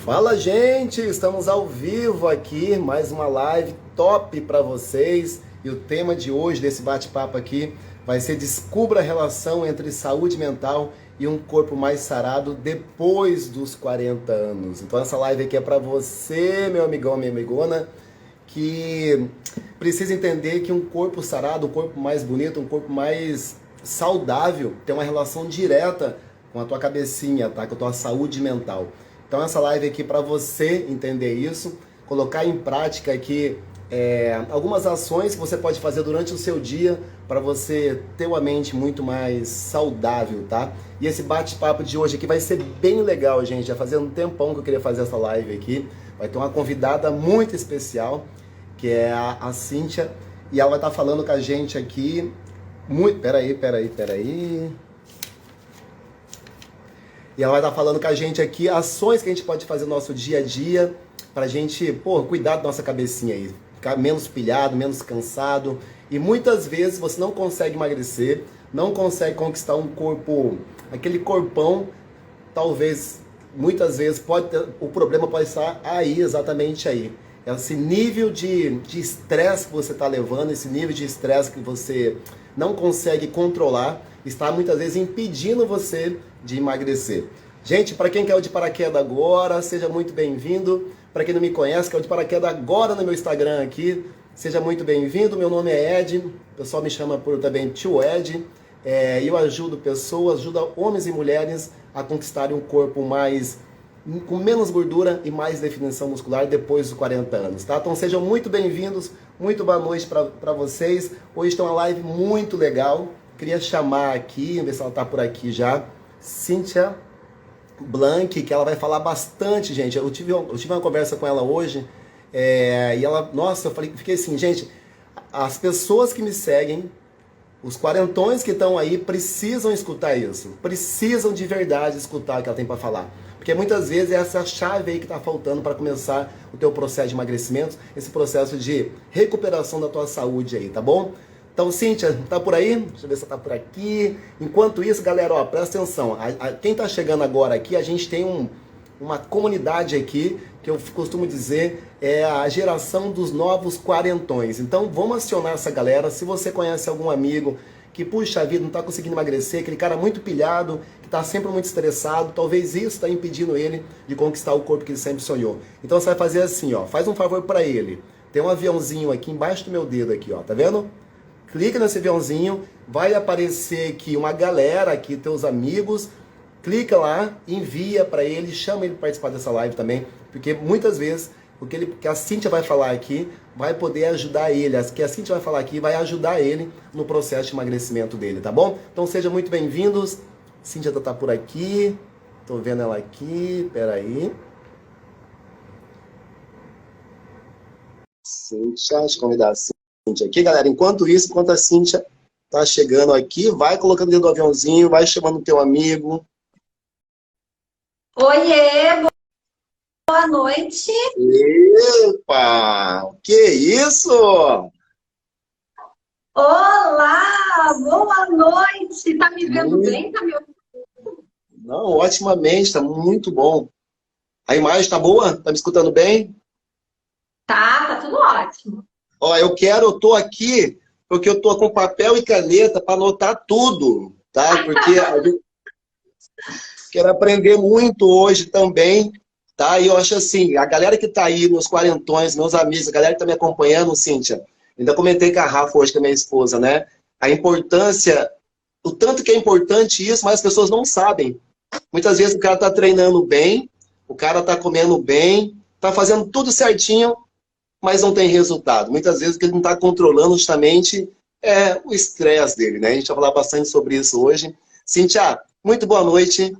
Fala, gente! Estamos ao vivo aqui, mais uma live top para vocês. E o tema de hoje desse bate-papo aqui vai ser Descubra a relação entre saúde mental e um corpo mais sarado depois dos 40 anos. Então essa live aqui é para você, meu amigão, minha amigona, que precisa entender que um corpo sarado, um corpo mais bonito, um corpo mais saudável tem uma relação direta com a tua cabecinha, tá? Com a tua saúde mental. Então essa live aqui para você entender isso, colocar em prática aqui algumas ações que você pode fazer durante o seu dia para você ter uma mente muito mais saudável, tá? E esse bate-papo de hoje aqui vai ser bem legal, gente. Já fazia um tempão que eu queria fazer essa live aqui. Vai ter uma convidada muito especial, que é a Cíntia, e ela vai estar falando com a gente aqui. Peraí. E ela vai estar falando com a gente aqui ações que a gente pode fazer no nosso dia a dia pra gente, cuidar da nossa cabecinha aí. Ficar menos pilhado, menos cansado. E muitas vezes você não consegue emagrecer, não consegue conquistar um corpo, aquele corpão, talvez, muitas vezes, o problema pode estar aí, exatamente aí. Esse nível de estresse que você está levando, esse nível de estresse que você não consegue controlar, está muitas vezes impedindo você de emagrecer. Gente, para quem quer o de paraquedas agora, seja muito bem-vindo. Para quem não me conhece, quer o de paraquedas agora no meu Instagram aqui, seja muito bem-vindo. Meu nome é Ed, o pessoal me chama por também Tio Ed. Eu ajudo pessoas, ajudo homens e mulheres a conquistarem um corpo com menos gordura e mais definição muscular depois dos 40 anos, tá? Então sejam muito bem-vindos, muito boa noite para vocês. Hoje tem uma live muito legal. Queria chamar aqui, ver se ela tá por aqui já, Cíntia Blank, que ela vai falar bastante, gente. Eu tive uma conversa com ela hoje, e ela, nossa, fiquei assim, gente, as pessoas que me seguem, os quarentões que estão aí, precisam escutar isso. Precisam de verdade escutar o que ela tem para falar. Porque muitas vezes é essa chave aí que está faltando para começar o teu processo de emagrecimento, esse processo de recuperação da tua saúde aí, tá bom? Então, Cíntia, tá por aí? Deixa eu ver se tá por aqui. Enquanto isso, galera, ó, presta atenção. Quem tá chegando agora aqui, a gente tem uma comunidade aqui, que eu costumo dizer, é a geração dos novos quarentões. Então, vamos acionar essa galera. Se você conhece algum amigo que, puxa vida, não tá conseguindo emagrecer, aquele cara muito pilhado, que tá sempre muito estressado, talvez isso tá impedindo ele de conquistar o corpo que ele sempre sonhou. Então, você vai fazer assim, ó, faz um favor para ele. Tem um aviãozinho aqui embaixo do meu dedo aqui, ó, tá vendo? Clica nesse aviãozinho, vai aparecer aqui uma galera, aqui teus amigos, clica lá, envia para ele, chama ele para participar dessa live também, porque muitas vezes o que a Cíntia vai falar aqui vai poder ajudar ele, o que a Cíntia vai falar aqui vai ajudar ele no processo de emagrecimento dele, tá bom? Então sejam muito bem-vindos, Cíntia tá por aqui, tô vendo ela aqui, peraí. Cíntia, deixa eu convidar a Cíntia aqui, galera. Enquanto a Cíntia tá chegando aqui, vai colocando dentro do aviãozinho, vai chamando o teu amigo. Oiê, boa noite. Epa, que isso? Olá, boa noite. Tá me vendo bem? Tá me ouvindo? Não, otimamente, tá muito bom. A imagem tá boa? Tá me escutando bem? Tá tudo ótimo. Ó, eu tô aqui porque eu tô com papel e caneta para anotar tudo, tá? Porque eu quero aprender muito hoje também, tá? E eu acho assim, a galera que tá aí, meus quarentões, meus amigos, a galera que tá me acompanhando, Cíntia, ainda comentei com a Rafa hoje, com a minha esposa, né? A importância, o tanto que é importante isso, mas as pessoas não sabem. Muitas vezes o cara tá treinando bem, o cara tá comendo bem, tá fazendo tudo certinho, mas não tem resultado. Muitas vezes o que ele não está controlando justamente é o estresse dele, né? A gente vai falar bastante sobre isso hoje. Cíntia, muito boa noite.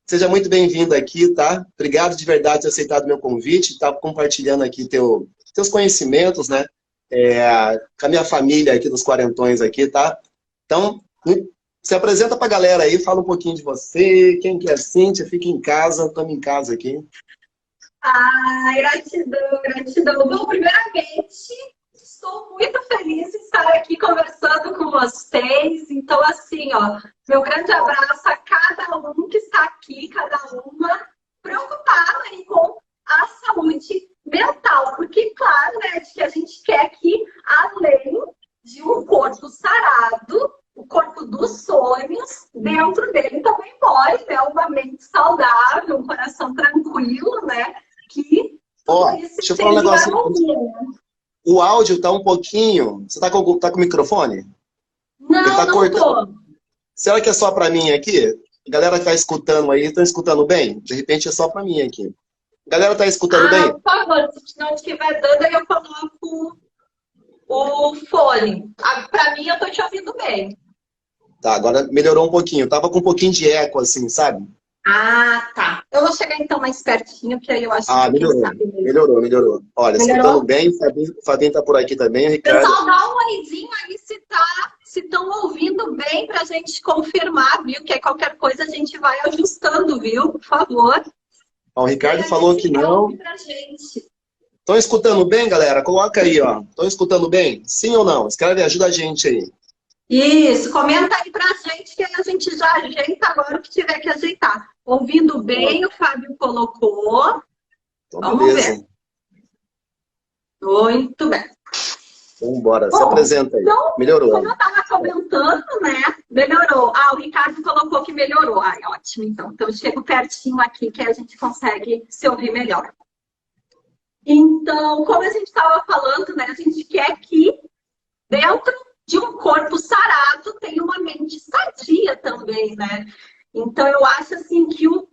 Seja muito bem-vinda aqui, tá? Obrigado de verdade por ter aceitado meu convite, tá compartilhando aqui teus conhecimentos, né? Com a minha família aqui dos quarentões aqui, tá? Então, se apresenta pra galera aí, fala um pouquinho de você, quem que é a Cíntia, fica em casa, estamos em casa aqui. Gratidão. Bom, primeiramente, estou muito feliz de estar aqui conversando com vocês. Então, assim, ó, meu grande abraço a cada um que está aqui, cada uma, preocupada aí com dentro dele também mora, né, uma mente saudável, um coração tranquilo, né? Que Ó, tudo isso deixa eu falar um seja negócio. harmonia, né? O áudio tá um pouquinho. Você tá com o microfone? Ele Não, tá não cortando. tô. Será que é só pra mim aqui? A galera que tá escutando aí, estão escutando bem? De repente é só pra mim aqui. A galera tá escutando Ah, bem? por favor, se não estiver dando, aí eu coloco o fone. Ah, pra mim, eu tô te ouvindo bem. Tá, agora melhorou um pouquinho. Tava com um pouquinho de eco, assim, sabe? Ah, tá. Eu vou chegar então mais pertinho, que aí eu acho Ah, que quem melhorou. sabe mesmo. Melhorou, melhorou. Olha, escutando Melhorou? bem, o Fabinho tá por aqui também, o Ricardo. Pessoal, dá um oizinho aí se estão ouvindo bem para a gente confirmar, viu? Que aí qualquer coisa a gente vai ajustando, viu? Por favor. Ó, o E aí Ricardo a falou gente que não. ouve pra gente. Estão escutando bem, galera? Coloca aí, ó. Estão escutando bem? Sim ou não? Escreve, ajuda a gente aí. Isso, comenta aí pra gente que aí a gente já ajeita agora o que tiver que ajeitar. Ouvindo Ó, bem, o Fábio colocou. então, Vamos ver. beleza. Muito bem. Vamos embora. Se Bom, apresenta aí. então, como Melhorou. eu estava comentando, né? Melhorou. Ah, o Ricardo colocou que melhorou. Ai, ótimo, então. Então, eu chego pertinho aqui que a gente consegue se ouvir melhor. Então, como a gente estava falando, né? A gente quer que dentro de um corpo sarado tenha uma mente sadia também, né? Então, eu acho assim que o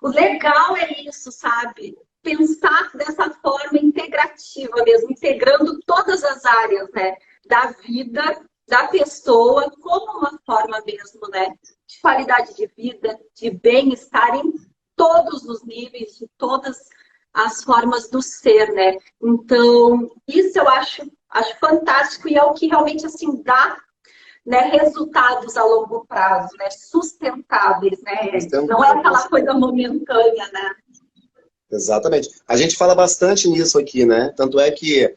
legal é isso, sabe? Pensar dessa forma integrativa mesmo, integrando todas as áreas, né? Da vida, da pessoa, como uma forma mesmo, né? De qualidade de vida, de bem-estar em todos os níveis, de todas as formas do ser, né? Então, isso eu acho fantástico e é o que realmente, assim, dá, né, resultados a longo prazo, né, sustentáveis, né? Não é aquela coisa momentânea, né? Exatamente. A gente fala bastante nisso aqui, né? Tanto é que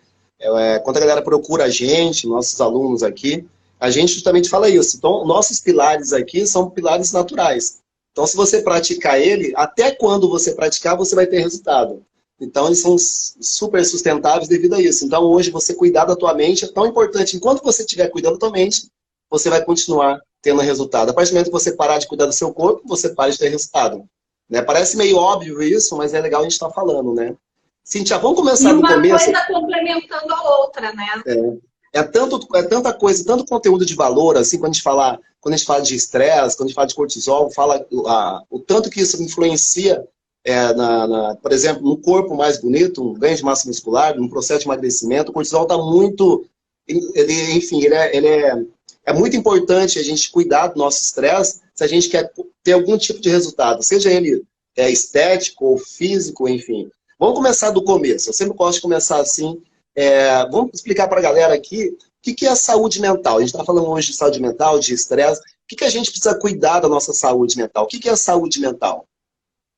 quando a galera procura a gente, nossos alunos aqui, a gente justamente fala isso. Então, nossos pilares aqui são pilares naturais. Então, se você praticar ele, até quando você praticar, você vai ter resultado. Então, eles são super sustentáveis devido a isso. Então, hoje, você cuidar da tua mente é tão importante. Enquanto você estiver cuidando da tua mente, você vai continuar tendo resultado. A partir do momento que você parar de cuidar do seu corpo, você para de ter resultado. Né? Parece meio óbvio isso, mas é legal a gente estar falando, né? Cíntia, vamos começar E do uma começo. coisa complementando a outra, né? É tanta coisa, tanto conteúdo de valor, assim, quando a gente fala de estresse, quando a gente fala de cortisol, fala o tanto que isso influencia, por exemplo, no corpo mais bonito, um ganho de massa muscular, num processo de emagrecimento. O cortisol está muito, enfim, é muito importante a gente cuidar do nosso estresse se a gente quer ter algum tipo de resultado, seja ele estético ou físico, enfim. Vamos começar do começo. Eu sempre gosto de começar assim. Vamos explicar para a galera aqui o que é saúde mental. A gente está falando hoje de saúde mental, de estresse. O que a gente precisa cuidar da nossa saúde mental? O que é saúde mental?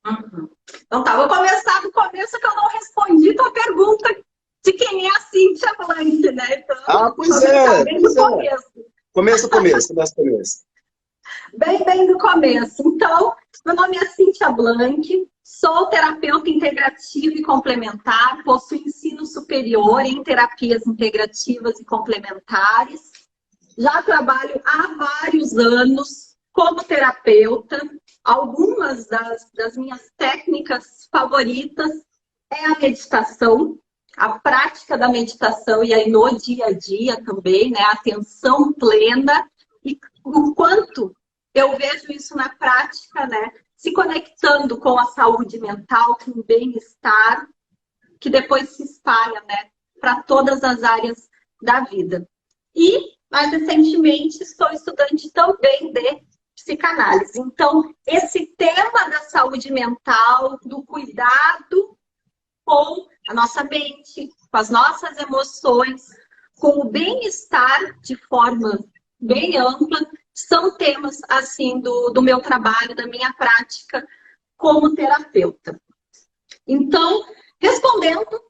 Uhum. Então tá, vou começar do começo que eu não respondi tua pergunta de quem é a Cíntia Blanche, né? Então, Pois é. Bem do começo. Começa do começo. Bem do começo. Então, meu nome é Cíntia Blanche, sou terapeuta integrativa e complementar, possuo ensino superior em terapias integrativas e complementares. Já trabalho há vários anos como terapeuta. Algumas das minhas técnicas favoritas é a meditação, a prática da meditação, e aí no dia a dia também, né? A atenção plena. E o quanto eu vejo isso na prática, né? Se conectando com a saúde mental, com o bem-estar, que depois se espalha, né? Para todas as áreas da vida. E, mais recentemente, estou estudante também de psicanálise. Então, esse tema da saúde mental, do cuidado com a nossa mente, com as nossas emoções, com o bem-estar de forma bem ampla, são temas, assim, do meu trabalho, da minha prática como terapeuta. Então, respondendo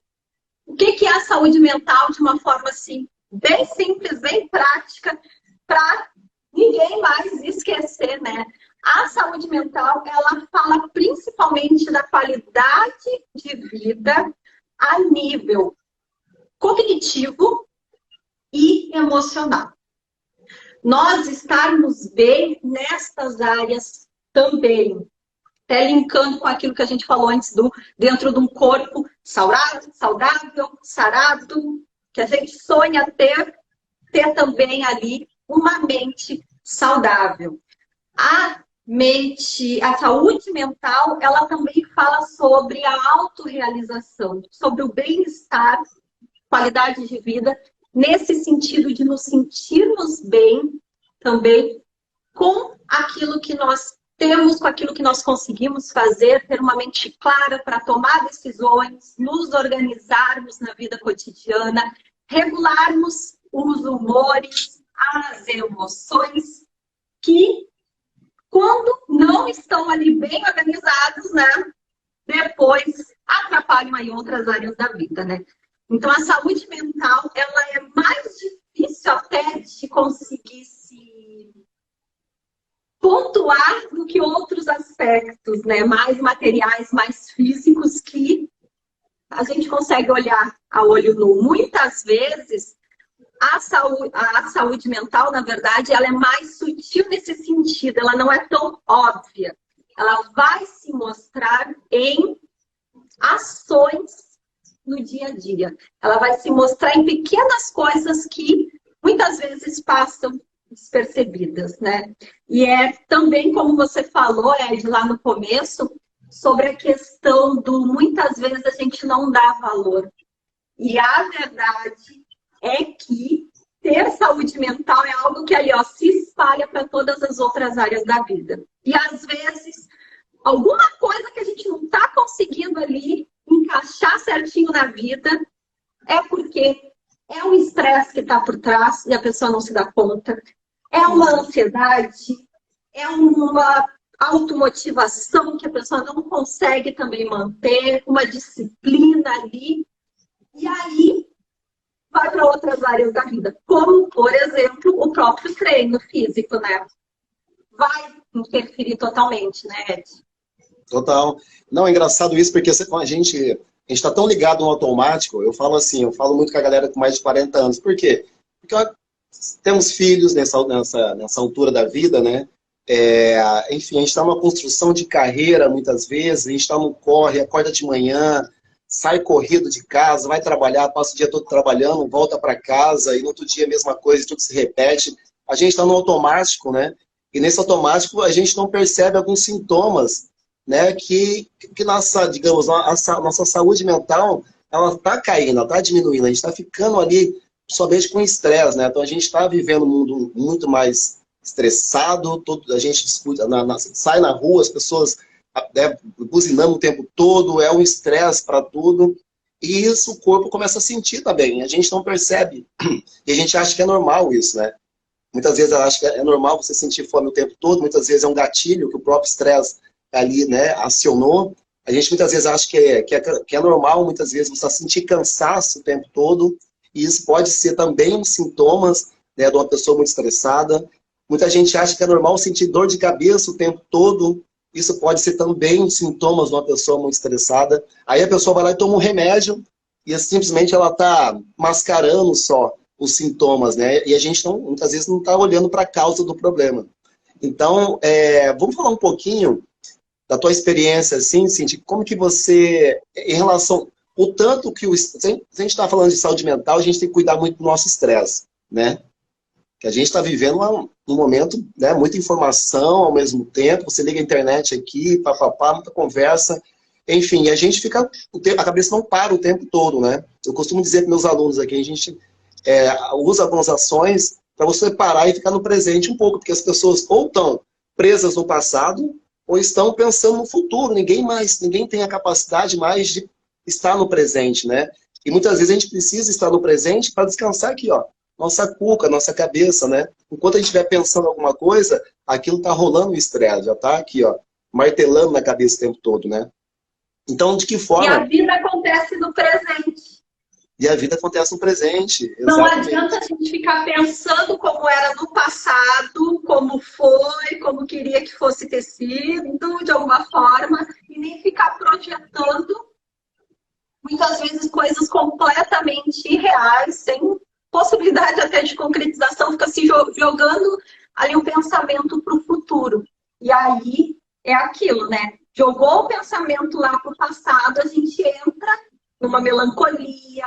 o que é a saúde mental de uma forma, assim, bem simples, bem prática, para ninguém mais esquecer, né? A saúde mental, ela fala principalmente da qualidade de vida a nível cognitivo e emocional. nós estarmos bem nestas áreas também. Até linkando com aquilo que a gente falou antes, dentro de um corpo saudável, sarado, que a gente sonha ter também ali uma mente saudável. A saúde mental, ela também fala sobre a autorrealização, sobre o bem-estar, qualidade de vida, nesse sentido de nos sentirmos bem também com aquilo que nós temos, com aquilo que nós conseguimos fazer, ter uma mente clara para tomar decisões, nos organizarmos na vida cotidiana, regularmos os humores, as emoções, que quando não estão ali bem organizados, né, depois atrapalham aí outras áreas da vida, né? Então, a saúde mental, ela é mais difícil até de conseguir se pontuar do que outros aspectos, né? Mais materiais, mais físicos, que a gente consegue olhar a olho nu. Muitas vezes, a saúde mental, na verdade, ela é mais sutil nesse sentido, ela não é tão óbvia. Ela vai se mostrar em ações no dia a dia. Ela vai se mostrar em pequenas coisas que muitas vezes passam despercebidas, né? E é também, como você falou, Ed, lá no começo, sobre a questão do muitas vezes a gente não dá valor. E a verdade é que ter saúde mental é algo que ali, ó, se espalha para todas as outras áreas da vida. E às vezes, alguma coisa que a gente não está conseguindo ali encaixar certinho na vida é porque é um estresse que está por trás e a pessoa não se dá conta. É uma ansiedade, é uma automotivação que a pessoa não consegue também manter, uma disciplina ali. E aí vai para outras áreas da vida, como, por exemplo, o próprio treino físico, né? Vai interferir totalmente, né, Ed? Total. Não, é engraçado isso, porque a gente está tão ligado no automático. Eu falo assim, eu falo muito com a galera com mais de 40 anos. Por quê? Porque temos filhos nessa altura da vida, né? Enfim, a gente está numa construção de carreira, muitas vezes, a gente está no corre, acorda de manhã, sai corrido de casa, vai trabalhar, passa o dia todo trabalhando, volta para casa, e no outro dia a mesma coisa, tudo se repete. A gente está no automático, né? E nesse automático a gente não percebe alguns sintomas, né, que nossa, digamos, nossa saúde mental, ela está caindo, ela está diminuindo, a gente está ficando ali somente com estresse, né? Então a gente está vivendo um mundo muito mais estressado, a gente discute, sai na rua, as pessoas, né, buzinando o tempo todo, é um estresse para tudo, e isso o corpo começa a sentir também, a gente não percebe, e a gente acha que é normal isso, né? Muitas vezes eu acho que é normal você sentir fome o tempo todo, muitas vezes é um gatilho que o próprio estresse ali, né, acionou. A gente muitas vezes acha que é normal, muitas vezes você sentir cansaço o tempo todo, e isso pode ser também um sintomas, né, de uma pessoa muito estressada. Muita gente acha que é normal sentir dor de cabeça o tempo todo, isso pode ser também sintomas de uma pessoa muito estressada. Aí a pessoa vai lá e toma um remédio, e simplesmente ela está mascarando só os sintomas, né, e a gente muitas vezes não está olhando para a causa do problema. Então, vamos falar um pouquinho da tua experiência, assim, Cintia, como que você, em relação, o tanto que se a gente está falando de saúde mental, a gente tem que cuidar muito do nosso estresse, né? Que a gente está vivendo um momento, né, muita informação ao mesmo tempo, você liga a internet aqui, papapá, muita conversa, enfim, a gente fica, a cabeça não para o tempo todo, né? Eu costumo dizer para meus alunos aqui, a gente usa algumas ações para você parar e ficar no presente um pouco, porque as pessoas ou estão presas no passado, ou estão pensando no futuro. Ninguém tem a capacidade mais de estar no presente, né? E muitas vezes a gente precisa estar no presente para descansar aqui, ó, nossa cuca, nossa cabeça, né? Enquanto a gente estiver pensando alguma coisa, aquilo tá rolando o estresse, já tá aqui, ó, martelando na cabeça o tempo todo, né? Então, de que forma... E a vida acontece no presente. E a vida acontece no presente. Não Exatamente. adianta a gente ficar pensando como era no passado, como foi, como queria que fosse ter sido, de alguma forma, e nem ficar projetando, muitas vezes, coisas completamente irreais, sem possibilidade até de concretização, fica se jogando ali um pensamento para o futuro. E aí é aquilo, né? Jogou o pensamento lá para o passado, a gente entra numa melancolia,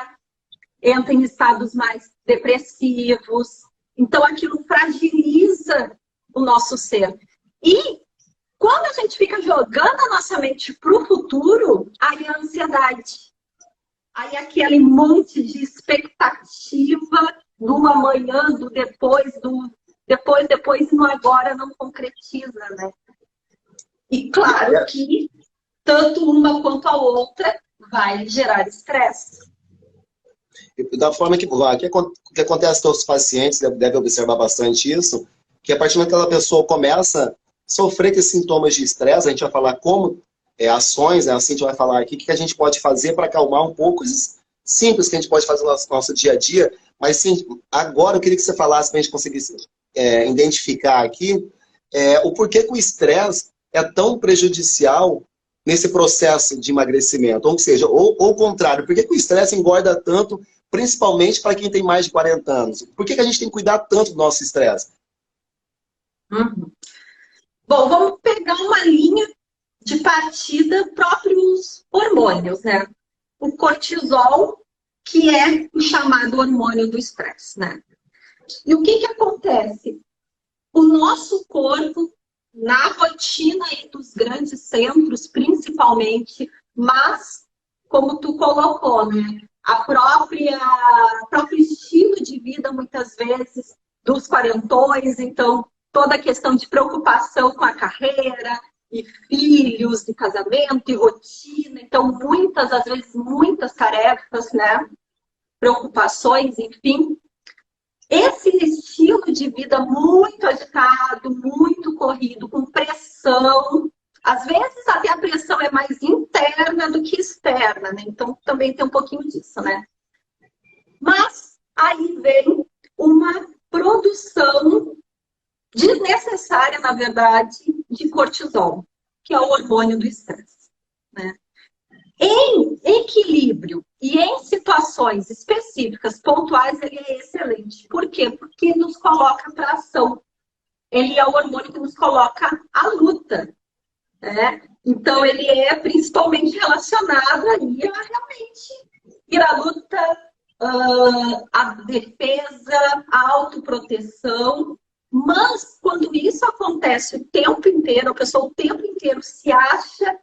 entra em estados mais depressivos. Então, aquilo fragiliza o nosso ser. E quando a gente fica jogando a nossa mente para o futuro, aí é a ansiedade. Aí é aquele monte de expectativa do amanhã, do depois, e no agora não concretiza, né? E claro que tanto uma quanto a outra vai gerar estresse. Da forma que acontece com os pacientes, deve observar bastante isso, que a partir do momento que aquela pessoa começa a sofrer com sintomas de estresse, a gente vai falar como ações, né? Assim a gente vai falar aqui, o que a gente pode fazer para acalmar um pouco, coisas simples que a gente pode fazer no nosso dia a dia, mas sim, agora eu queria que você falasse para a gente conseguir identificar aqui o porquê que o estresse é tão prejudicial nesse processo de emagrecimento, ou seja, ou o contrário, por que o estresse engorda tanto, principalmente para quem tem mais de 40 anos? Por que a gente tem que cuidar tanto do nosso estresse? Uhum. Bom, vamos pegar uma linha de partida próprios hormônios, né? O cortisol, que é o chamado hormônio do estresse, né? E o que acontece? O nosso corpo, na rotina aí dos grandes centros, principalmente, mas, como tu colocou, né? O próprio estilo de vida, muitas vezes, dos quarentões, então, toda a questão de preocupação com a carreira, e filhos, e casamento, e rotina. Então, às vezes, muitas tarefas, né? Preocupações, enfim. Esse estilo de vida muito agitado, muito corrido, com pressão. Às vezes, até a pressão é mais interna do que externa, né? Então, também tem um pouquinho disso, né? Mas aí vem uma produção desnecessária, na verdade, de cortisol, que é o hormônio do estresse, né? Em equilíbrio e em situações específicas, pontuais, ele é excelente. Por quê? Porque nos coloca para ação. Ele é o hormônio que nos coloca à luta, né? Então, ele é principalmente relacionado aí a realmente ir à luta, a defesa, a autoproteção. Mas, quando isso acontece o tempo inteiro, a pessoa o tempo inteiro se acha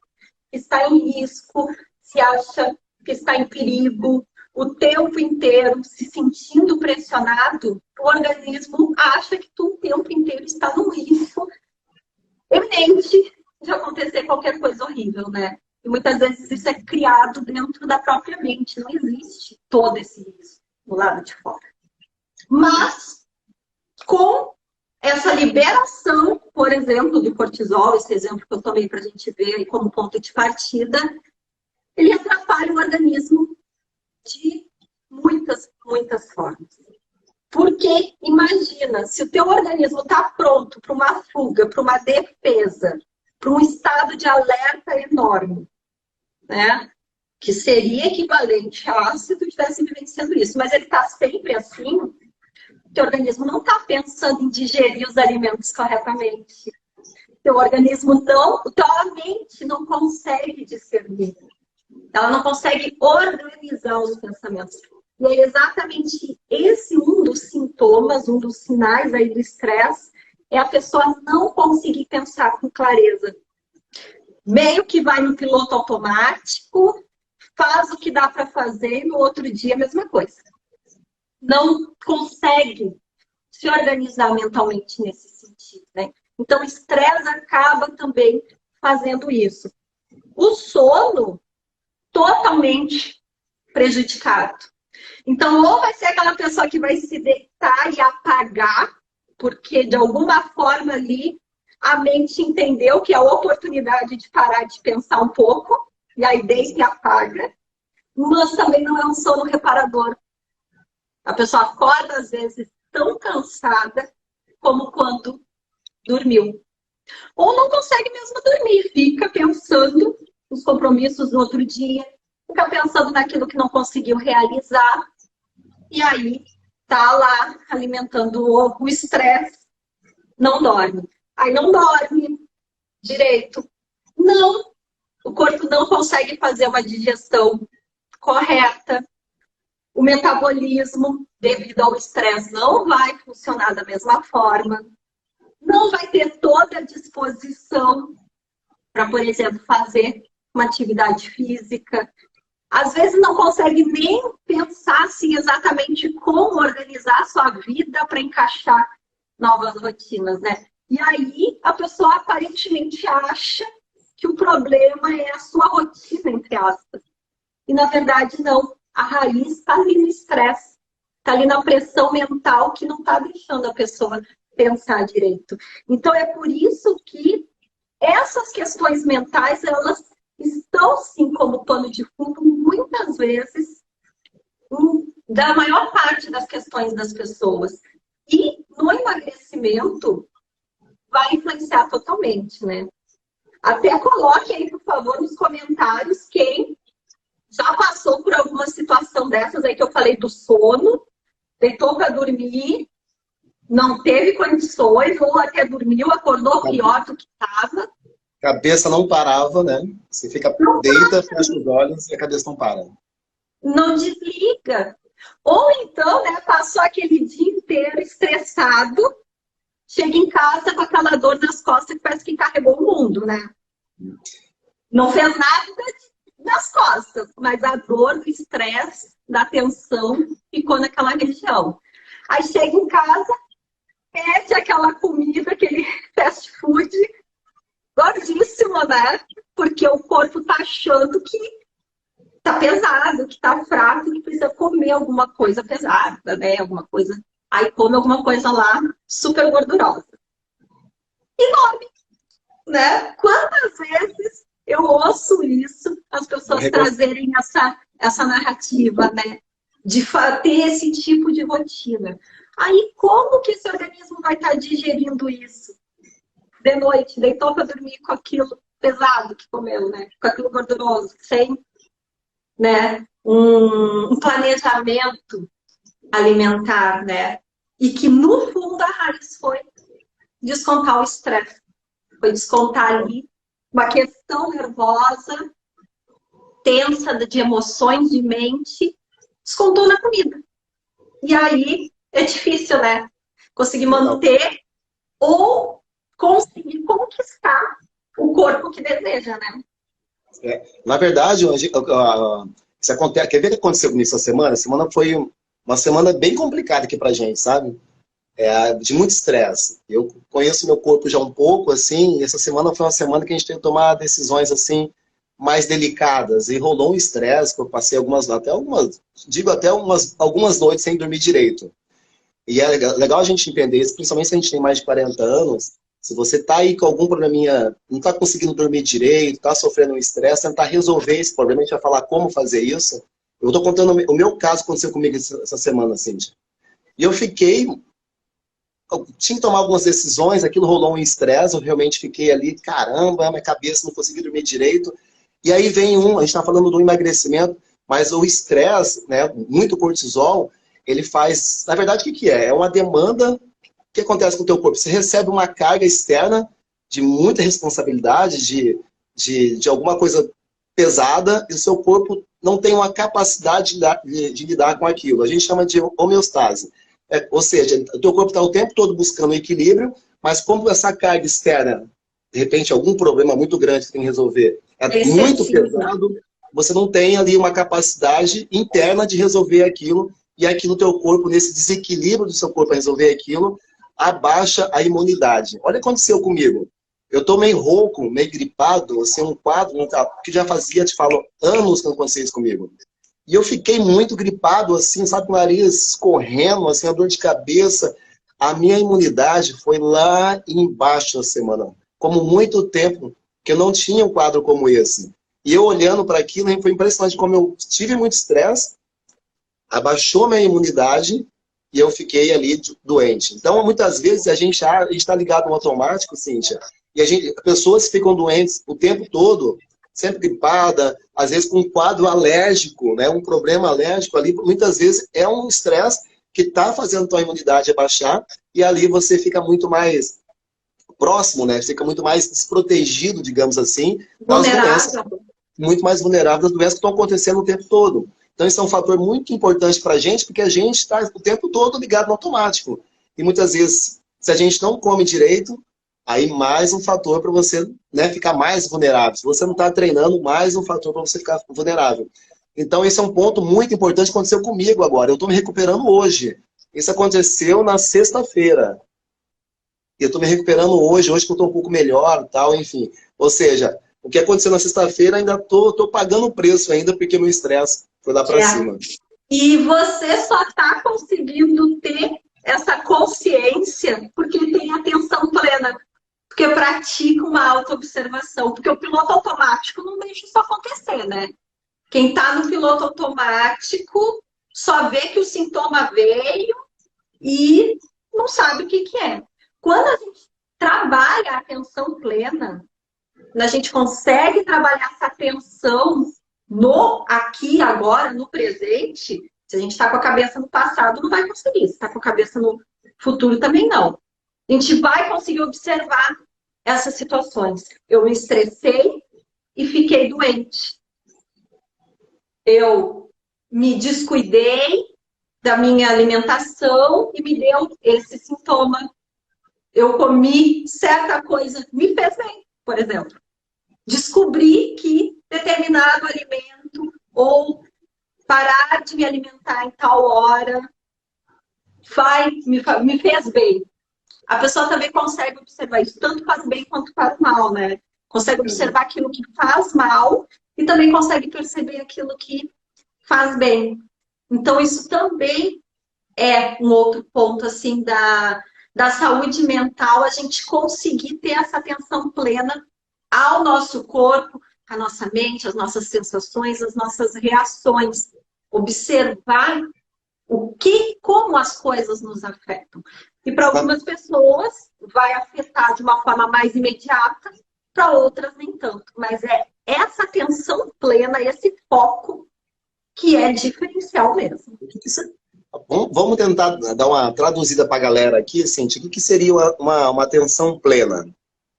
que está em risco, se acha que está em perigo, o tempo inteiro se sentindo pressionado, o organismo acha que tu o tempo inteiro está num risco eminente de acontecer qualquer coisa horrível, né? E muitas vezes isso é criado dentro da própria mente, não existe todo esse risco do lado de fora. Mas, com essa liberação, por exemplo, do cortisol, esse exemplo que eu tomei para a gente ver aí como ponto de partida, ele atrapalha o organismo de muitas, muitas formas. Porque, imagina, se o teu organismo está pronto para uma fuga, para uma defesa, para um estado de alerta enorme, né? Que seria equivalente a se tu estivesse vivenciando isso, mas ele está sempre assim, o teu organismo não está pensando em digerir os alimentos corretamente. Teu organismo não, tua mente não consegue discernir. Ela não consegue organizar os pensamentos. E é exatamente esse um dos sintomas, um dos sinais aí do estresse, é a pessoa não conseguir pensar com clareza. Meio que vai no piloto automático, faz o que dá para fazer e no outro dia a mesma coisa. Não consegue se organizar mentalmente nesse sentido, né? Então, o estresse acaba também fazendo isso. O sono, totalmente prejudicado. Então, ou vai ser aquela pessoa que vai se deitar e apagar, porque de alguma forma ali a mente entendeu que é a oportunidade de parar de pensar um pouco, e aí deita e apaga, mas também não é um sono reparador. A pessoa acorda, às vezes, tão cansada como quando dormiu. Ou não consegue mesmo dormir, fica pensando nos compromissos do outro dia, fica pensando naquilo que não conseguiu realizar, e aí tá lá alimentando o estresse, não dorme. Aí não dorme direito. Não, o corpo não consegue fazer uma digestão correta. O metabolismo, devido ao estresse, não vai funcionar da mesma forma. Não vai ter toda a disposição para, por exemplo, fazer uma atividade física. Às vezes não consegue nem pensar assim, exatamente como organizar a sua vida para encaixar novas rotinas, né? E aí a pessoa aparentemente acha que o problema é a sua rotina, entre aspas. E na verdade não. A raiz está ali no estresse, está ali na pressão mental que não está deixando a pessoa pensar direito. Então é por isso que essas questões mentais, elas estão sim como pano de fundo, muitas vezes, da maior parte das questões das pessoas. E no emagrecimento, vai influenciar totalmente, né? Até coloque aí, por favor, nos comentários quem já passou por alguma situação dessas aí que eu falei do sono, deitou para dormir, não teve condições, ou até dormiu, acordou pior do que estava. Cabeça não parava, né? Você fica, deita, fecha os olhos e a cabeça não para. Não desliga. Ou então, né, passou aquele dia inteiro estressado, chega em casa com aquela dor nas costas que parece que carregou o mundo, né? Não fez nada nas costas, mas a dor do estresse, da tensão, ficou naquela região. Aí chega em casa, pede aquela comida, aquele fast food, gordíssimo, né? Porque o corpo tá achando que tá pesado, que tá fraco, que precisa comer alguma coisa pesada, né? Alguma coisa. Aí come alguma coisa lá super gordurosa. E dorme, né? Quantas vezes eu ouço isso, as pessoas trazerem essa narrativa, né? De ter esse tipo de rotina. Aí como que esse organismo vai estar digerindo isso? De noite, deitou para dormir com aquilo pesado que comeu, né? Com aquilo gorduroso, sem, né, um planejamento alimentar, né? E que no fundo a raiz foi descontar o estresse, foi descontar ali uma questão nervosa, tensa de emoções, de mente, descontou na comida. E aí é difícil, né? Conseguir manter ou conseguir conquistar o corpo que deseja, né? Na verdade, isso acontece, quer ver o que aconteceu comigo essa semana? A semana foi uma semana bem complicada aqui pra gente, sabe? De muito estresse. Eu conheço meu corpo já um pouco, assim, e essa semana foi uma semana que a gente teve que tomar decisões, assim, mais delicadas. E rolou um estresse, que eu passei algumas noites sem dormir direito. E é legal a gente entender isso, principalmente se a gente tem mais de 40 anos. Se você tá aí com algum probleminha, não tá conseguindo dormir direito, tá sofrendo um estresse, tentar resolver esse problema, a gente vai falar como fazer isso. Eu tô contando o meu caso que aconteceu comigo essa semana, Cíntia. E eu tinha que tomar algumas decisões, aquilo rolou um estresse, eu realmente fiquei ali, caramba, minha cabeça não consegui dormir direito. E aí vem a gente tá falando do emagrecimento, mas o estresse, né, muito cortisol, ele faz, na verdade, o que é? É uma demanda. O que acontece com o teu corpo? Você recebe uma carga externa de muita responsabilidade, de alguma coisa pesada, e o seu corpo não tem uma capacidade de lidar com aquilo. A gente chama de homeostase. Ou seja, o teu corpo está o tempo todo buscando equilíbrio, mas como essa carga externa, de repente, algum problema muito grande que tem que resolver, é muito pesado, você não tem ali uma capacidade interna de resolver aquilo, e aquilo, teu corpo, nesse desequilíbrio do seu corpo para resolver aquilo, abaixa a imunidade. Olha o que aconteceu comigo. Eu estou meio rouco, meio gripado, assim, um quadro que já fazia, te falo, anos que não acontecia isso comigo. E eu fiquei muito gripado, assim, sabe, com o nariz escorrendo, assim, a dor de cabeça. A minha imunidade foi lá embaixo na semana. Como muito tempo que eu não tinha um quadro como esse. E eu olhando para aquilo, foi impressionante como eu tive muito estresse, abaixou minha imunidade e eu fiquei ali doente. Então, muitas vezes, a gente está ligado no automático, Cíntia, e pessoas ficam doentes o tempo todo, sempre gripada, às vezes com um quadro alérgico, né? Um problema alérgico ali, muitas vezes é um estresse que está fazendo tua imunidade abaixar, e ali você fica muito mais próximo, né? Fica muito mais desprotegido, digamos assim, das doenças, Vulnerável. muito mais vulnerável das doenças que estão acontecendo o tempo todo. Então, isso é um fator muito importante para a gente, porque a gente está o tempo todo ligado no automático. E muitas vezes, se a gente não come direito, aí mais um fator para você, né, ficar mais vulnerável. Se você não está treinando, mais um fator para você ficar vulnerável. Então, esse é um ponto muito importante que aconteceu comigo agora. Eu estou me recuperando hoje. Isso aconteceu na sexta-feira. E eu estou me recuperando hoje que eu estou um pouco melhor, tal, enfim. Ou seja, o que aconteceu na sexta-feira, ainda tô pagando o preço ainda, porque meu estresse foi lá para cima. E você só está conseguindo ter essa consciência porque tem atenção plena, porque pratica uma autoobservação, porque o piloto automático não deixa isso acontecer, né? Quem está no piloto automático só vê que o sintoma veio e não sabe o que é. Quando a gente trabalha a atenção plena, a gente consegue trabalhar essa atenção no aqui, agora, no presente. Se a gente está com a cabeça no passado, não vai conseguir. Se está com a cabeça no futuro, também não. A gente vai conseguir observar essas situações. Eu me estressei e fiquei doente. Eu me descuidei da minha alimentação e me deu esse sintoma. Eu comi certa coisa, me fez bem, por exemplo. Descobri que determinado alimento ou parar de me alimentar em tal hora me fez bem. A pessoa também consegue observar isso, tanto faz bem quanto faz mal, né? Consegue observar aquilo que faz mal e também consegue perceber aquilo que faz bem. Então, isso também é um outro ponto, assim, da saúde mental, a gente conseguir ter essa atenção plena ao nosso corpo, à nossa mente, às nossas sensações, às nossas reações. Observar como as coisas nos afetam. E para algumas pessoas vai afetar de uma forma mais imediata, para outras nem tanto. Mas é essa atenção plena, esse foco que é diferencial mesmo. Vamos tentar dar uma traduzida para a galera aqui, Cíntia. O que seria uma atenção plena?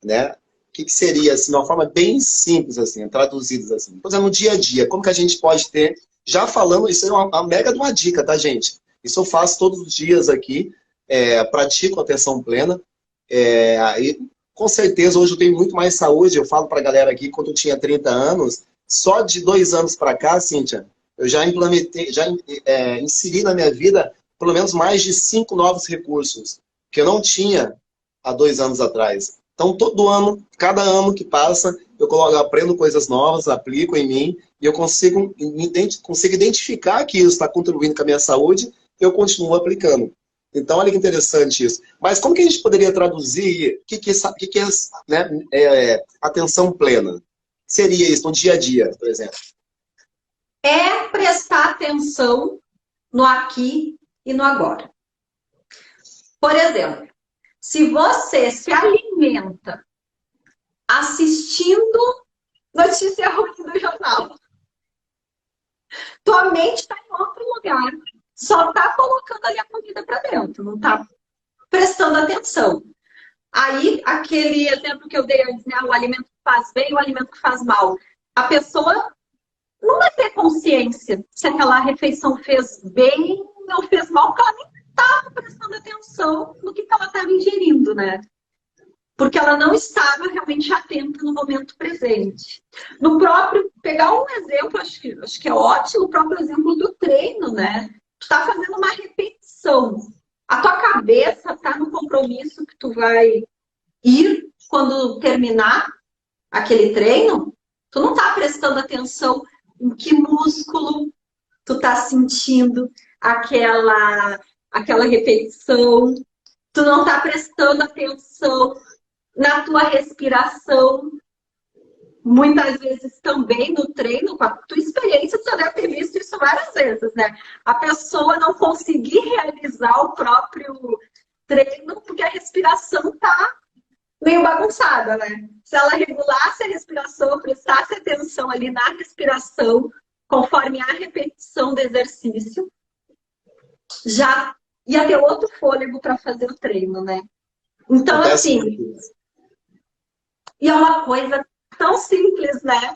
Né? O que seria, assim, de uma forma bem simples, assim, traduzidas assim? Por exemplo, no dia a dia, como que a gente pode ter, já falando, isso é uma mega de uma dica, tá, gente? Isso eu faço todos os dias aqui, pratico atenção plena, e com certeza hoje eu tenho muito mais saúde. Eu falo para a galera aqui, quando eu tinha 30 anos, só de 2 anos para cá, Cíntia, eu já implementei, inseri na minha vida pelo menos mais de 5 novos recursos que eu não tinha há 2 anos atrás. Então, todo ano, cada ano que passa, eu aprendo coisas novas, aplico em mim e eu consigo identificar que isso está contribuindo com a minha saúde e eu continuo aplicando. Então, olha que interessante isso. Mas como que a gente poderia traduzir o que é, né, atenção plena? Seria isso no dia a dia, por exemplo? É prestar atenção no aqui e no agora. Por exemplo, se você se alimenta assistindo notícia ruim do jornal, tua mente está em outro lugar, só está colocando ali a comida para dentro, não está prestando atenção. Aí, aquele exemplo que eu dei antes, né? O alimento que faz bem e o alimento que faz mal. A pessoa não vai ter consciência se aquela refeição fez bem ou fez mal, porque ela nem estava prestando atenção no que ela estava ingerindo, né? Porque ela não estava realmente atenta no momento presente. No próprio, pegar um exemplo, acho que é ótimo, o próprio exemplo do treino, né? Tu está fazendo uma repetição. A tua cabeça está no compromisso que tu vai ir quando terminar aquele treino. Tu não está prestando atenção em que músculo tu está sentindo aquela repetição. Tu não está prestando atenção na tua respiração. Muitas vezes também no treino, com a tua experiência, tu já deve ter visto isso várias vezes, né? A pessoa não conseguir realizar o próprio treino porque a respiração tá meio bagunçada, né? Se ela regulasse a respiração, prestasse atenção ali na respiração, conforme a repetição do exercício, já ia ter outro fôlego para fazer o treino, né? Então, assim, e é uma coisa tão simples, né?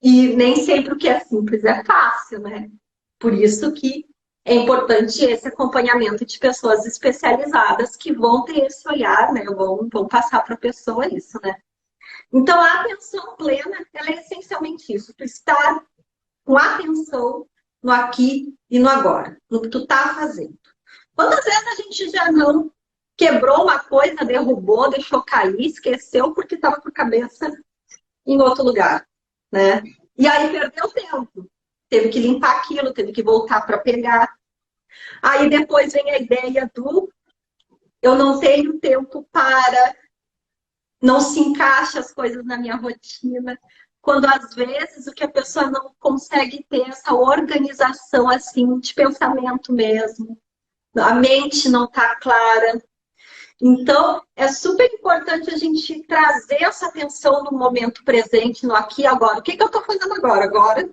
E nem sempre o que é simples é fácil, né? Por isso que é importante esse acompanhamento de pessoas especializadas que vão ter esse olhar, né? Vão passar para a pessoa isso, né? Então, a atenção plena, ela é essencialmente isso. Tu estar com atenção no aqui e no agora, no que tu tá fazendo. Quantas vezes a gente já não quebrou uma coisa, derrubou, deixou cair, esqueceu porque estava com a cabeça em outro lugar, né? E aí perdeu tempo. Teve que limpar aquilo, teve que voltar para pegar. Aí depois vem a ideia do eu não tenho tempo para, não se encaixa as coisas na minha rotina. Quando às vezes o que a pessoa não consegue ter essa organização assim de pensamento mesmo. A mente não está clara. Então, é super importante a gente trazer essa atenção no momento presente, no aqui e agora. O que eu estou fazendo agora? Agora,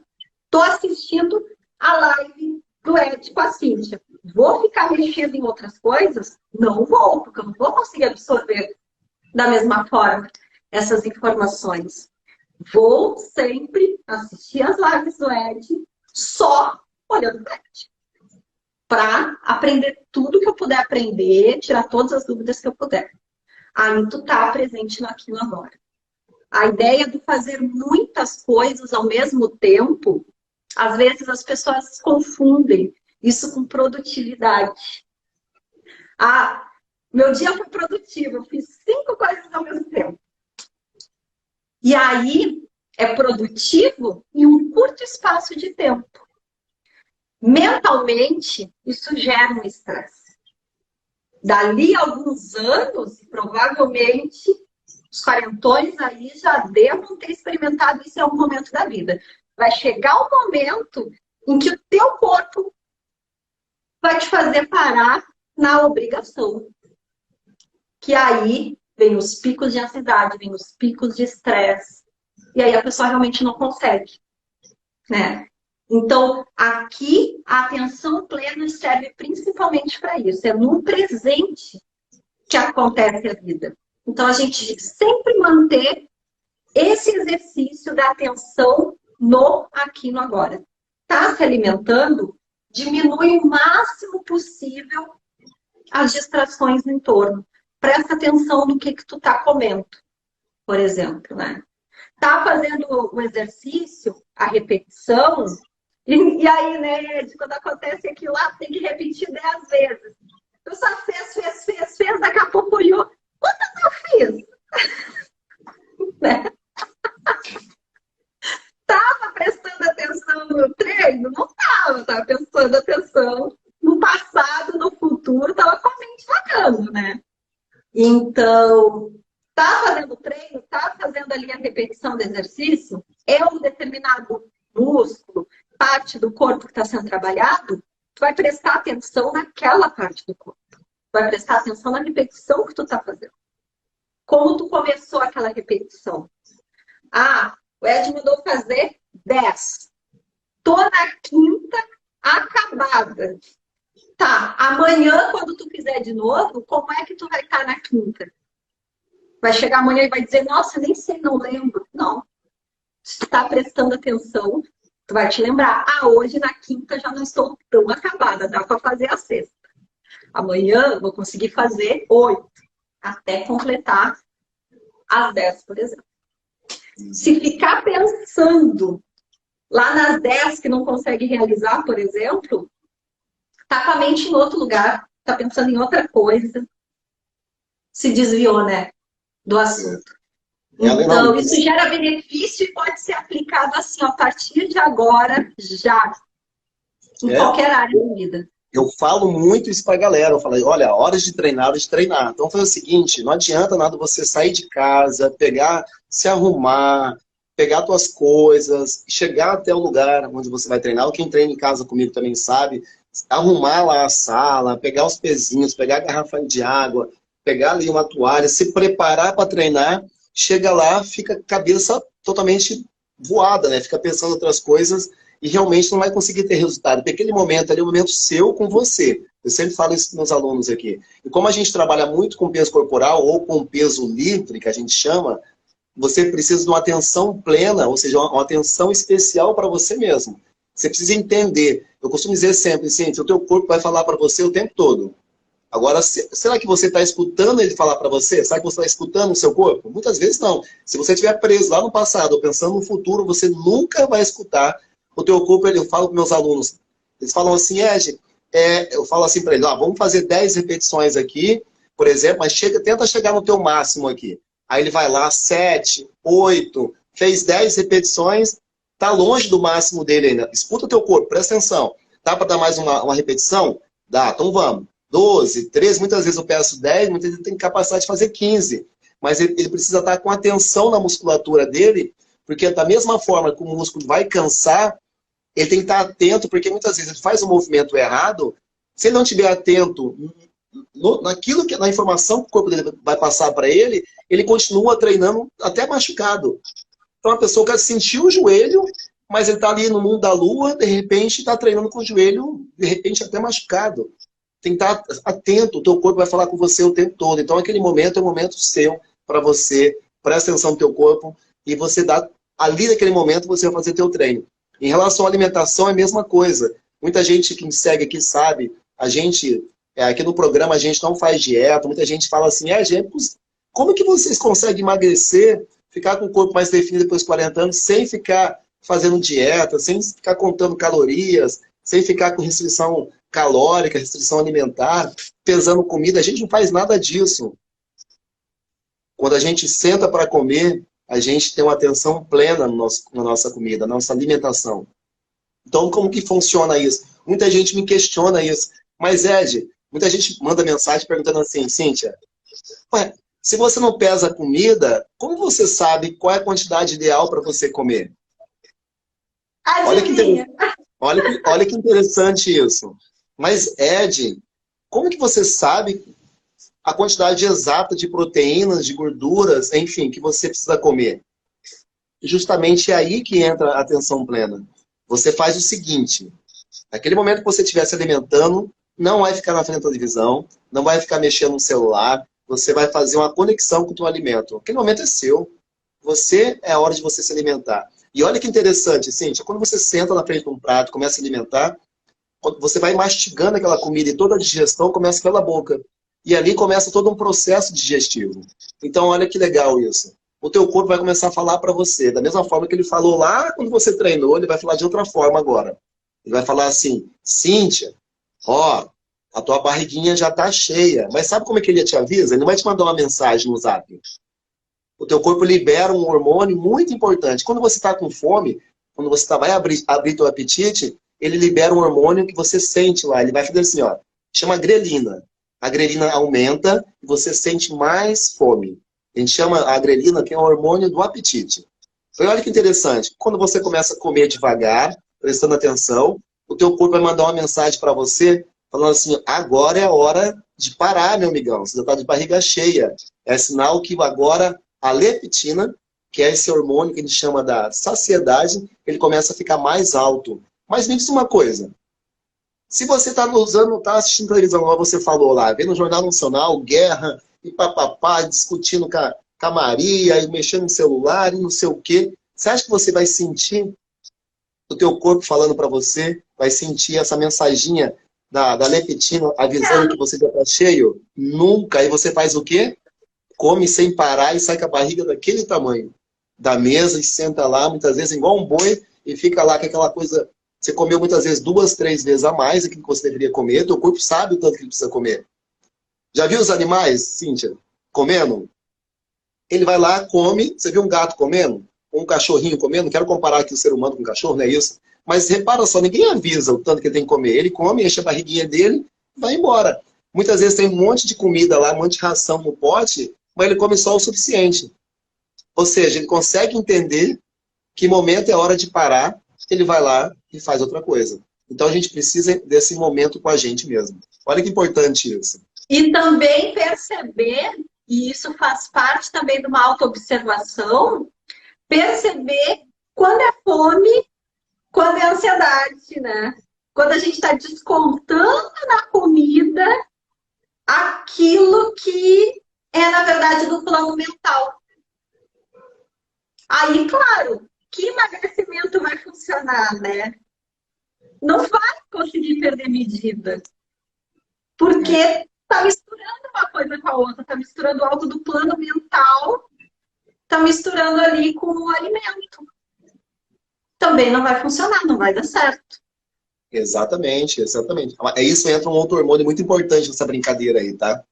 estou assistindo a live do Ed com a Cíntia. Vou ficar mexendo em outras coisas? Não vou, porque eu não vou conseguir absorver da mesma forma essas informações. Vou sempre assistir as lives do Ed só olhando o Ed. Para aprender tudo que eu puder aprender, tirar todas as dúvidas que eu puder. Aí tu tá presente no aqui e no agora. A ideia de fazer muitas coisas ao mesmo tempo, às vezes as pessoas confundem isso com produtividade. Ah, meu dia foi produtivo, eu fiz 5 coisas ao mesmo tempo. E aí é produtivo em um curto espaço de tempo. Mentalmente, isso gera um estresse. Dali a alguns anos, provavelmente, os quarentões aí já devam ter experimentado isso em algum momento da vida. Vai chegar um momento em que o teu corpo vai te fazer parar na obrigação. Que aí vem os picos de ansiedade, vem os picos de estresse. E aí a pessoa realmente não consegue, né? Então, aqui, a atenção plena serve principalmente para isso. É no presente que acontece a vida. Então, a gente sempre manter esse exercício da atenção no aqui e no agora. Tá se alimentando, diminui o máximo possível as distrações no entorno. Presta atenção no que tu tá comendo, por exemplo, né? Tá fazendo o exercício, a repetição... E aí, né, quando acontece aquilo lá, tem que repetir 10 vezes. Eu só fez, daqui a pouco olhou. Quantas eu fiz? Né? Tava prestando atenção no treino? Não tava prestando atenção no passado, no futuro, tava com a mente vagando, né? Então, tá fazendo treino, tá fazendo ali a repetição do exercício, é um determinado músculo, parte do corpo que está sendo trabalhado, tu vai prestar atenção naquela parte do corpo. Tu vai prestar atenção na repetição que tu está fazendo. Como tu começou aquela repetição. Ah, o Ed mandou fazer 10. Tô na quinta acabada. Tá, amanhã, quando tu fizer de novo, como é que tu vai estar na quinta? Vai chegar amanhã e vai dizer, nossa, nem sei, não lembro. Não. Se tu tá prestando atenção, tu vai te lembrar, hoje na quinta já não estou tão acabada, dá para fazer a sexta. Amanhã vou conseguir fazer 8, até completar as 10, por exemplo. Se ficar pensando lá nas 10 que não consegue realizar, por exemplo, tá com a mente em outro lugar, tá pensando em outra coisa, se desviou, né, do assunto. Então, isso gera benefício e pode ser aplicado assim, a partir de agora, já, em qualquer área da vida. Eu falo muito isso pra galera, eu falo, olha, horas de treinar. Então, foi o seguinte, não adianta nada você sair de casa, pegar, se arrumar, pegar suas coisas, chegar até o lugar onde você vai treinar, quem treina em casa comigo também sabe, arrumar lá a sala, pegar os pezinhos, pegar a garrafa de água, pegar ali uma toalha, se preparar para treinar, chega lá, fica a cabeça totalmente voada, né? Fica pensando em outras coisas e realmente não vai conseguir ter resultado. Porque aquele momento ali é um momento seu com você. Eu sempre falo isso para meus alunos aqui. E como a gente trabalha muito com peso corporal ou com peso livre, que a gente chama, você precisa de uma atenção plena, ou seja, uma atenção especial para você mesmo. Você precisa entender. Eu costumo dizer sempre, assim, o teu corpo vai falar para você o tempo todo. Agora, será que você está escutando ele falar para você? Será que você está escutando o seu corpo? Muitas vezes não. Se você estiver preso lá no passado ou pensando no futuro, você nunca vai escutar o teu corpo. Eu falo para meus alunos, eles falam assim, eu falo assim para eles, vamos fazer 10 repetições aqui, por exemplo, mas tenta chegar no teu máximo aqui. Aí ele vai lá, 7, 8, fez 10 repetições, está longe do máximo dele ainda. Escuta o teu corpo, presta atenção. Dá para dar mais uma repetição? Dá, então vamos. 12, 13, muitas vezes eu peço 10, muitas vezes ele tem capacidade de fazer 15. Mas ele precisa estar com atenção na musculatura dele, porque da mesma forma que o músculo vai cansar, ele tem que estar atento, porque muitas vezes ele faz um movimento errado. Se ele não estiver atento na informação que o corpo dele vai passar para ele, ele continua treinando até machucado. Então a pessoa quer sentir o joelho, mas ele está ali no mundo da lua, de repente está treinando com o joelho, de repente até machucado. Tem que estar atento, o teu corpo vai falar com você o tempo todo. Então aquele momento é o momento seu para você, presta atenção no teu corpo e você dá, ali naquele momento você vai fazer teu treino. Em relação à alimentação é a mesma coisa. Muita gente que me segue aqui sabe, aqui no programa a gente não faz dieta, muita gente fala assim, como que vocês conseguem emagrecer, ficar com o corpo mais definido depois dos 40 anos, sem ficar fazendo dieta, sem ficar contando calorias, sem ficar com restrição calórica, restrição alimentar, pesando comida? A gente não faz nada disso. Quando a gente senta para comer, a gente tem uma atenção plena na nossa comida, na nossa alimentação. Então, como que funciona isso? Muita gente me questiona isso. Mas, Ed, muita gente manda mensagem perguntando assim, Cíntia, se você não pesa a comida, como você sabe qual é a quantidade ideal para você comer? Olha que interessante isso. Mas, Ed, como que você sabe a quantidade exata de proteínas, de gorduras, enfim, que você precisa comer? Justamente é aí que entra a atenção plena. Você faz o seguinte, naquele momento que você estiver se alimentando, não vai ficar na frente da televisão, não vai ficar mexendo no celular, você vai fazer uma conexão com o teu alimento. Aquele momento é seu. É a hora de você se alimentar. E olha que interessante, Cíntia, quando você senta na frente de um prato, começa a se alimentar, você vai mastigando aquela comida e toda a digestão começa pela boca. E ali começa todo um processo digestivo. Então, olha que legal isso. O teu corpo vai começar a falar para você. Da mesma forma que ele falou lá quando você treinou, ele vai falar de outra forma agora. Ele vai falar assim, Cíntia, a tua barriguinha já está cheia. Mas sabe como é que ele te avisa? Ele não vai te mandar uma mensagem no zap. O teu corpo libera um hormônio muito importante. Quando você está com fome, quando você vai abrir teu apetite, ele libera um hormônio que você sente lá. Ele vai fazer assim, chama grelina. A grelina aumenta e você sente mais fome. A gente chama a grelina, que é o hormônio do apetite. Então, olha que interessante. Quando você começa a comer devagar, prestando atenção, o teu corpo vai mandar uma mensagem para você, falando assim, agora é a hora de parar, meu amigão. Você já está de barriga cheia. É sinal que agora a leptina, que é esse hormônio que a gente chama da saciedade, ele começa a ficar mais alto. Mas me diz uma coisa. Se você está assistindo televisão, como você falou lá, vendo o Jornal Nacional, guerra, e papapá, discutindo com a Maria, e mexendo no celular, e não sei o quê, você acha que você vai sentir o teu corpo falando para você? Vai sentir essa mensaginha da leptina avisando que você já está cheio? Nunca. Aí você faz o quê? Come sem parar e sai com a barriga daquele tamanho da mesa e senta lá, muitas vezes igual um boi, e fica lá com aquela coisa. Você comeu muitas vezes 2, 3 vezes a mais do que você deveria comer, teu corpo sabe o tanto que ele precisa comer. Já viu os animais, Cíntia, comendo? Ele vai lá, come. Você viu um gato comendo? Um cachorrinho comendo? Não quero comparar aqui o ser humano com o cachorro, não é isso? Mas repara só, ninguém avisa o tanto que ele tem que comer. Ele come, enche a barriguinha dele e vai embora. Muitas vezes tem um monte de comida lá, um monte de ração no pote, mas ele come só o suficiente. Ou seja, ele consegue entender que momento é hora de parar, ele vai lá e faz outra coisa. Então a gente precisa desse momento com a gente mesmo. Olha que importante isso. E também perceber, e isso faz parte também de uma autoobservação, perceber quando é fome, quando é ansiedade, né? quando a gente está descontando na comida aquilo que é, na verdade, do plano mental. Aí, claro, que emagrecimento vai funcionar, né? Não vai conseguir perder medida. Porque está misturando uma coisa com a outra, está misturando algo do plano mental, está misturando ali com o alimento. Também não vai funcionar, não vai dar certo. Exatamente, exatamente. É isso, entra um outro hormônio muito importante nessa brincadeira aí, tá?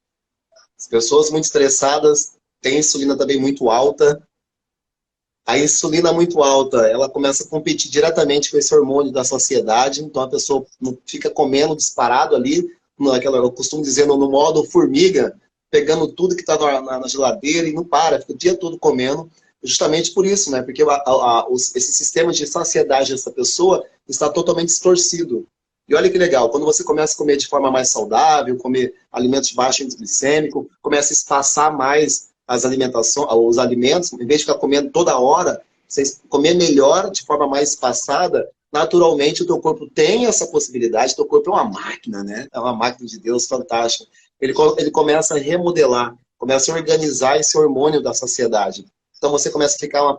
As pessoas muito estressadas têm insulina também muito alta. A insulina muito alta, ela começa a competir diretamente com esse hormônio da saciedade, então a pessoa não fica comendo disparado ali, eu costumo dizer, no modo formiga, pegando tudo que está na geladeira e não para, fica o dia todo comendo, justamente por isso, né? Porque esse sistema de saciedade dessa pessoa está totalmente distorcido. E olha que legal, quando você começa a comer de forma mais saudável, comer alimentos de baixo índice glicêmico, começa a espaçar mais os alimentos, em vez de ficar comendo toda hora, você comer melhor, de forma mais espaçada, naturalmente o teu corpo tem essa possibilidade, o teu corpo é uma máquina, né? É uma máquina de Deus fantástica. Ele começa a remodelar, começa a organizar esse hormônio da saciedade. Então você começa a ficar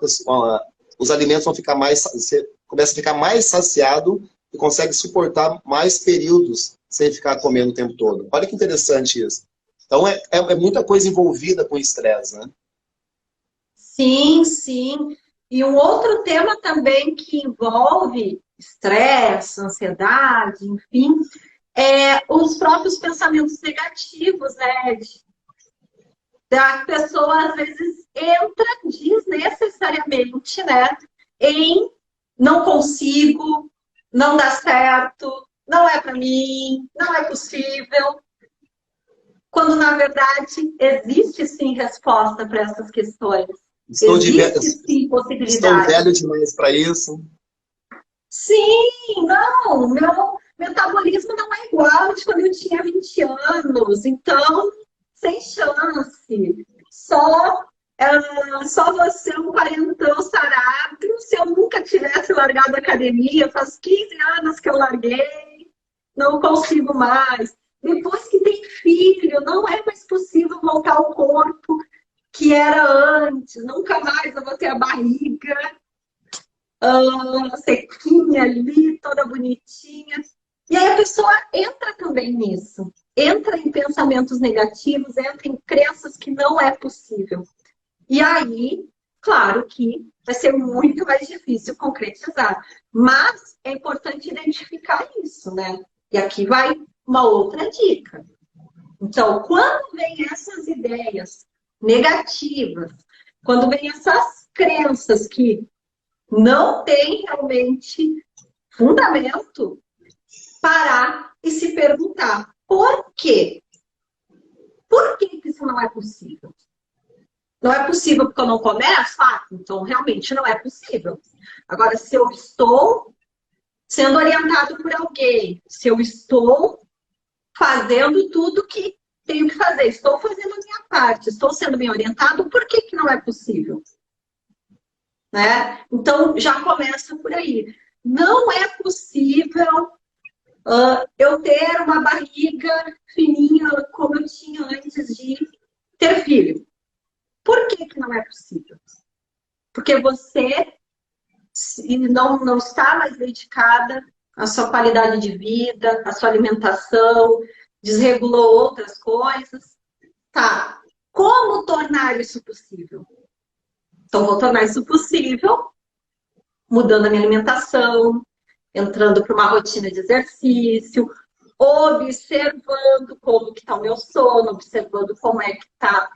os alimentos vão ficar mais, você começa a ficar mais saciado e consegue suportar mais períodos sem ficar comendo o tempo todo. Olha que interessante isso. Então, é muita coisa envolvida com estresse, né? Sim, sim. E um outro tema também que envolve estresse, ansiedade, enfim, é os próprios pensamentos negativos, né? A pessoa, às vezes, entra desnecessariamente, né? Em não consigo, não dá certo, não é para mim, não é possível. Quando, na verdade, existe sim resposta para essas questões. Existe sim possibilidade. Estou velho demais para isso. Sim, não, meu metabolismo não é igual de quando eu tinha 20 anos, então, sem chance. Só você, um quarentão sarado, se eu nunca tivesse largado a academia, faz 15 anos que eu larguei, não consigo mais. Depois que tem filho, não é mais possível voltar ao corpo que era antes. Nunca mais eu vou ter a barriga sequinha ali, toda bonitinha. E aí a pessoa entra também nisso. Entra em pensamentos negativos, entra em crenças que não é possível. E aí, claro que vai ser muito mais difícil concretizar. Mas é importante identificar isso, né? E aqui vai uma outra dica. Então, quando vem essas ideias negativas, quando vem essas crenças que não têm realmente fundamento, parar e se perguntar por quê? Por que isso não é possível? Não é possível porque eu não começo? Então realmente não é possível. Agora, se eu estou sendo orientado por alguém, se eu estou fazendo tudo que tenho que fazer, estou fazendo a minha parte, estou sendo bem orientado, por que não é possível? Né? Então, já começa por aí. Não é possível eu ter uma barriga fininha como eu tinha antes de ter filho. Por que não é possível? Porque você não está mais dedicada à sua qualidade de vida, à sua alimentação, desregulou outras coisas. Tá. Como tornar isso possível? Então, vou tornar isso possível mudando a minha alimentação, entrando para uma rotina de exercício, observando como que está o meu sono, observando como é que está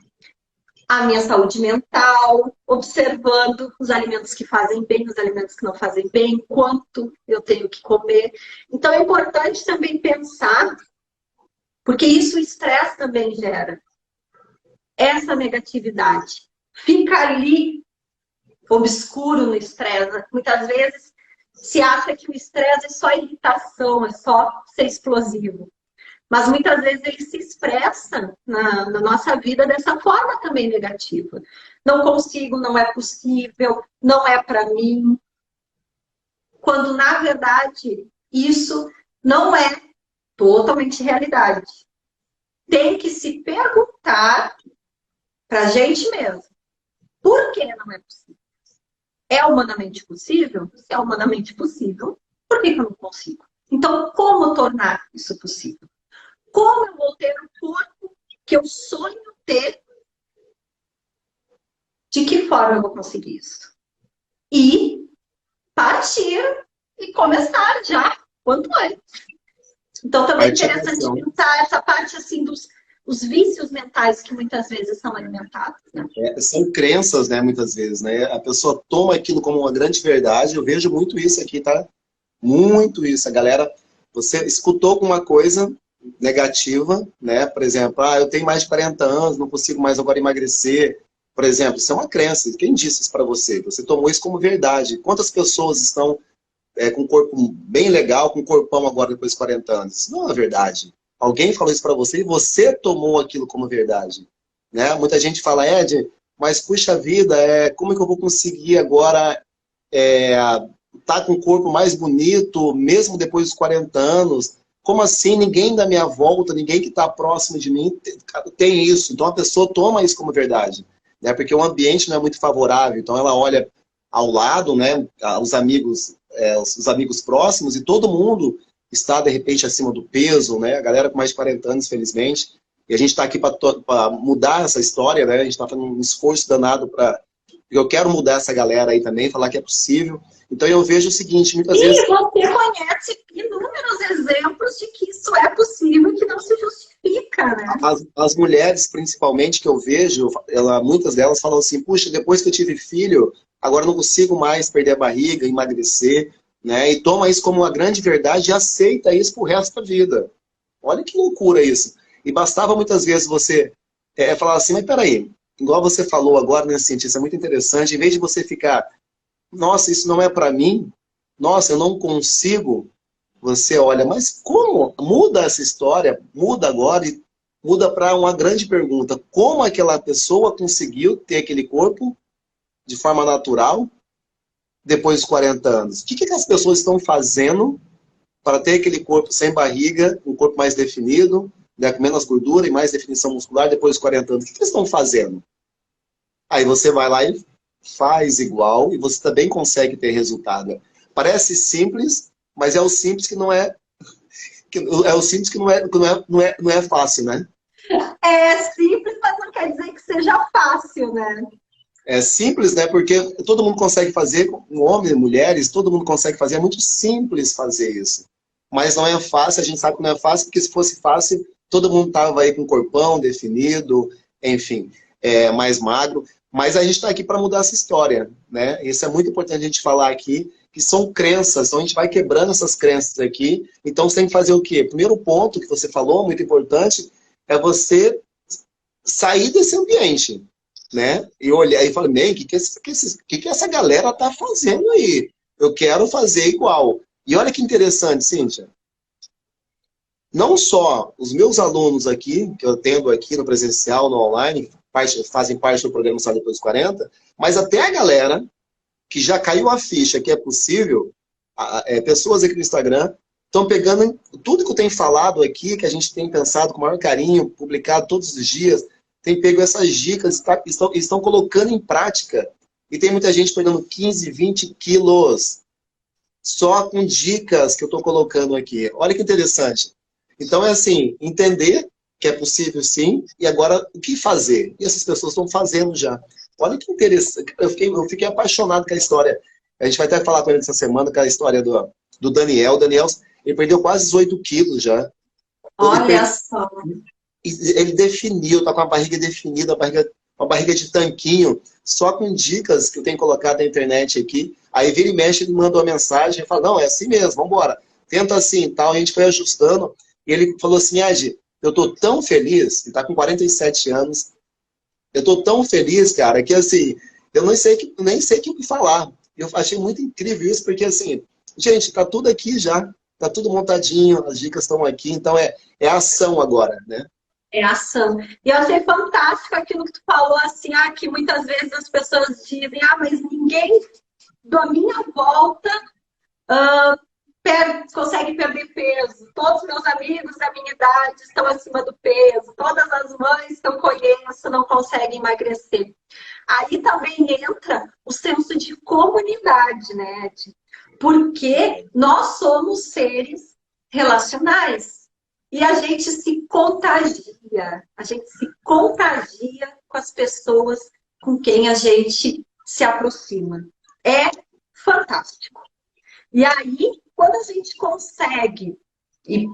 a minha saúde mental, observando os alimentos que fazem bem, os alimentos que não fazem bem, quanto eu tenho que comer. Então, é importante também pensar, porque isso o estresse também gera, essa negatividade. Fica ali obscuro no estresse. Muitas vezes se acha que o estresse é só irritação, é só ser explosivo. Mas muitas vezes ele se expressa na nossa vida dessa forma também negativa. Não consigo, não é possível, não é para mim. Quando, na verdade, isso não é totalmente realidade. Tem que se perguntar pra gente mesmo, por que não é possível? É humanamente possível? Se é humanamente possível, por que eu não consigo? Então, como tornar isso possível? Como eu vou ter o corpo que eu sonho ter? De que forma eu vou conseguir isso? E partir e começar já, quanto antes. Então, também é interessante pensar essa parte assim dos os vícios mentais que muitas vezes são alimentados. Né? São crenças, né, muitas vezes, né? A pessoa toma aquilo como uma grande verdade. Eu vejo muito isso aqui, tá? Muito isso. A galera, você escutou alguma coisa negativa, né? Por exemplo, eu tenho mais de 40 anos, não consigo mais agora emagrecer. Por exemplo, isso é uma crença. Quem disse isso para você? Você tomou isso como verdade. Quantas pessoas estão com um corpo bem legal, com um corpão agora depois de 40 anos? Isso não é verdade. Alguém falou isso para você e você tomou aquilo como verdade. Né? Muita gente fala, Ed, mas puxa vida, como é que eu vou conseguir agora tá com o corpo mais bonito, mesmo depois dos 40 anos? Como assim? Ninguém da minha volta, ninguém que está próximo de mim tem isso. Então a pessoa toma isso como verdade. Né? Porque o ambiente não é muito favorável. Então ela olha ao lado, né, os amigos próximos, e todo mundo está, de repente, acima do peso, né? A galera com mais de 40 anos, felizmente. E a gente está aqui para mudar essa história, né? A gente está fazendo um esforço danado para... Eu quero mudar essa galera aí também, falar que é possível. Então eu vejo o seguinte, muitas vezes... E você conhece inúmeros exemplos de que isso é possível e que não se justifica, né? As mulheres, principalmente, que eu vejo, muitas delas falam assim, puxa, depois que eu tive filho, agora eu não consigo mais perder a barriga, emagrecer, né? E toma isso como uma grande verdade e aceita isso pro resto da vida. Olha que loucura isso. E bastava muitas vezes você falar assim, mas peraí, igual você falou agora, né, Cintia, isso é muito interessante, em vez de você ficar, nossa, isso não é para mim, nossa, eu não consigo, você olha, mas como? Muda essa história, muda agora e muda para uma grande pergunta. Como aquela pessoa conseguiu ter aquele corpo de forma natural depois dos 40 anos? O que as pessoas estão fazendo para ter aquele corpo sem barriga, um corpo mais definido, né, com menos gordura e mais definição muscular depois dos 40 anos? O que eles estão fazendo? Aí você vai lá e faz igual e você também consegue ter resultado. Parece simples, mas é o simples que não é... É o simples que não é fácil, né? É simples, mas não quer dizer que seja fácil, né? É simples, né? Porque todo mundo consegue fazer, homens e mulheres, todo mundo consegue fazer. É muito simples fazer isso. Mas não é fácil, a gente sabe que não é fácil, porque se fosse fácil, todo mundo tava aí com o corpão definido, enfim, mais magro. Mas a gente está aqui para mudar essa história, né? Isso é muito importante a gente falar aqui, que são crenças, então a gente vai quebrando essas crenças aqui. Então você tem que fazer o quê? Primeiro ponto que você falou, muito importante, é você sair desse ambiente, né? E olhar e falar, o que essa galera tá fazendo aí? Eu quero fazer igual. E olha que interessante, Cíntia. Não só os meus alunos aqui, que eu atendo aqui no presencial, no online, fazem parte do programa Só Depois dos 40, mas até a galera que já caiu a ficha que é possível, pessoas aqui no Instagram, estão pegando tudo que eu tenho falado aqui, que a gente tem pensado com o maior carinho, publicado todos os dias, tem pego essas dicas, estão colocando em prática. E tem muita gente perdendo 15, 20 quilos só com dicas que eu estou colocando aqui. Olha que interessante. Então é assim, entender que é possível sim, e agora o que fazer? E essas pessoas estão fazendo já. Olha que interessante. Eu fiquei apaixonado com a história. A gente vai até falar com ele essa semana, com a história do Daniel. O Daniel, ele perdeu quase 18 quilos já. Olha só. Ele definiu, tá com a barriga definida, uma barriga de tanquinho, só com dicas que eu tenho colocado na internet aqui. Aí vira e mexe, ele manda uma mensagem e fala, não, é assim mesmo, vamos embora. Tenta assim e tal. A gente foi ajustando. E ele falou assim, Ed, eu tô tão feliz, ele tá com 47 anos, eu tô tão feliz, cara, que assim, eu nem sei o que falar. Eu achei muito incrível isso, porque assim, gente, tá tudo aqui já, tá tudo montadinho, as dicas estão aqui, então é ação agora, né? É ação. E eu achei fantástico aquilo que tu falou, assim, que muitas vezes as pessoas dizem, mas ninguém da minha volta consegue perder peso, todos os meus amigos da minha idade estão acima do peso, todas as mães que eu conheço não conseguem emagrecer. Aí também entra o senso de comunidade, né, Ed? Porque nós somos seres relacionais e a gente se contagia com as pessoas com quem a gente se aproxima. É fantástico. E aí, quando a gente consegue, e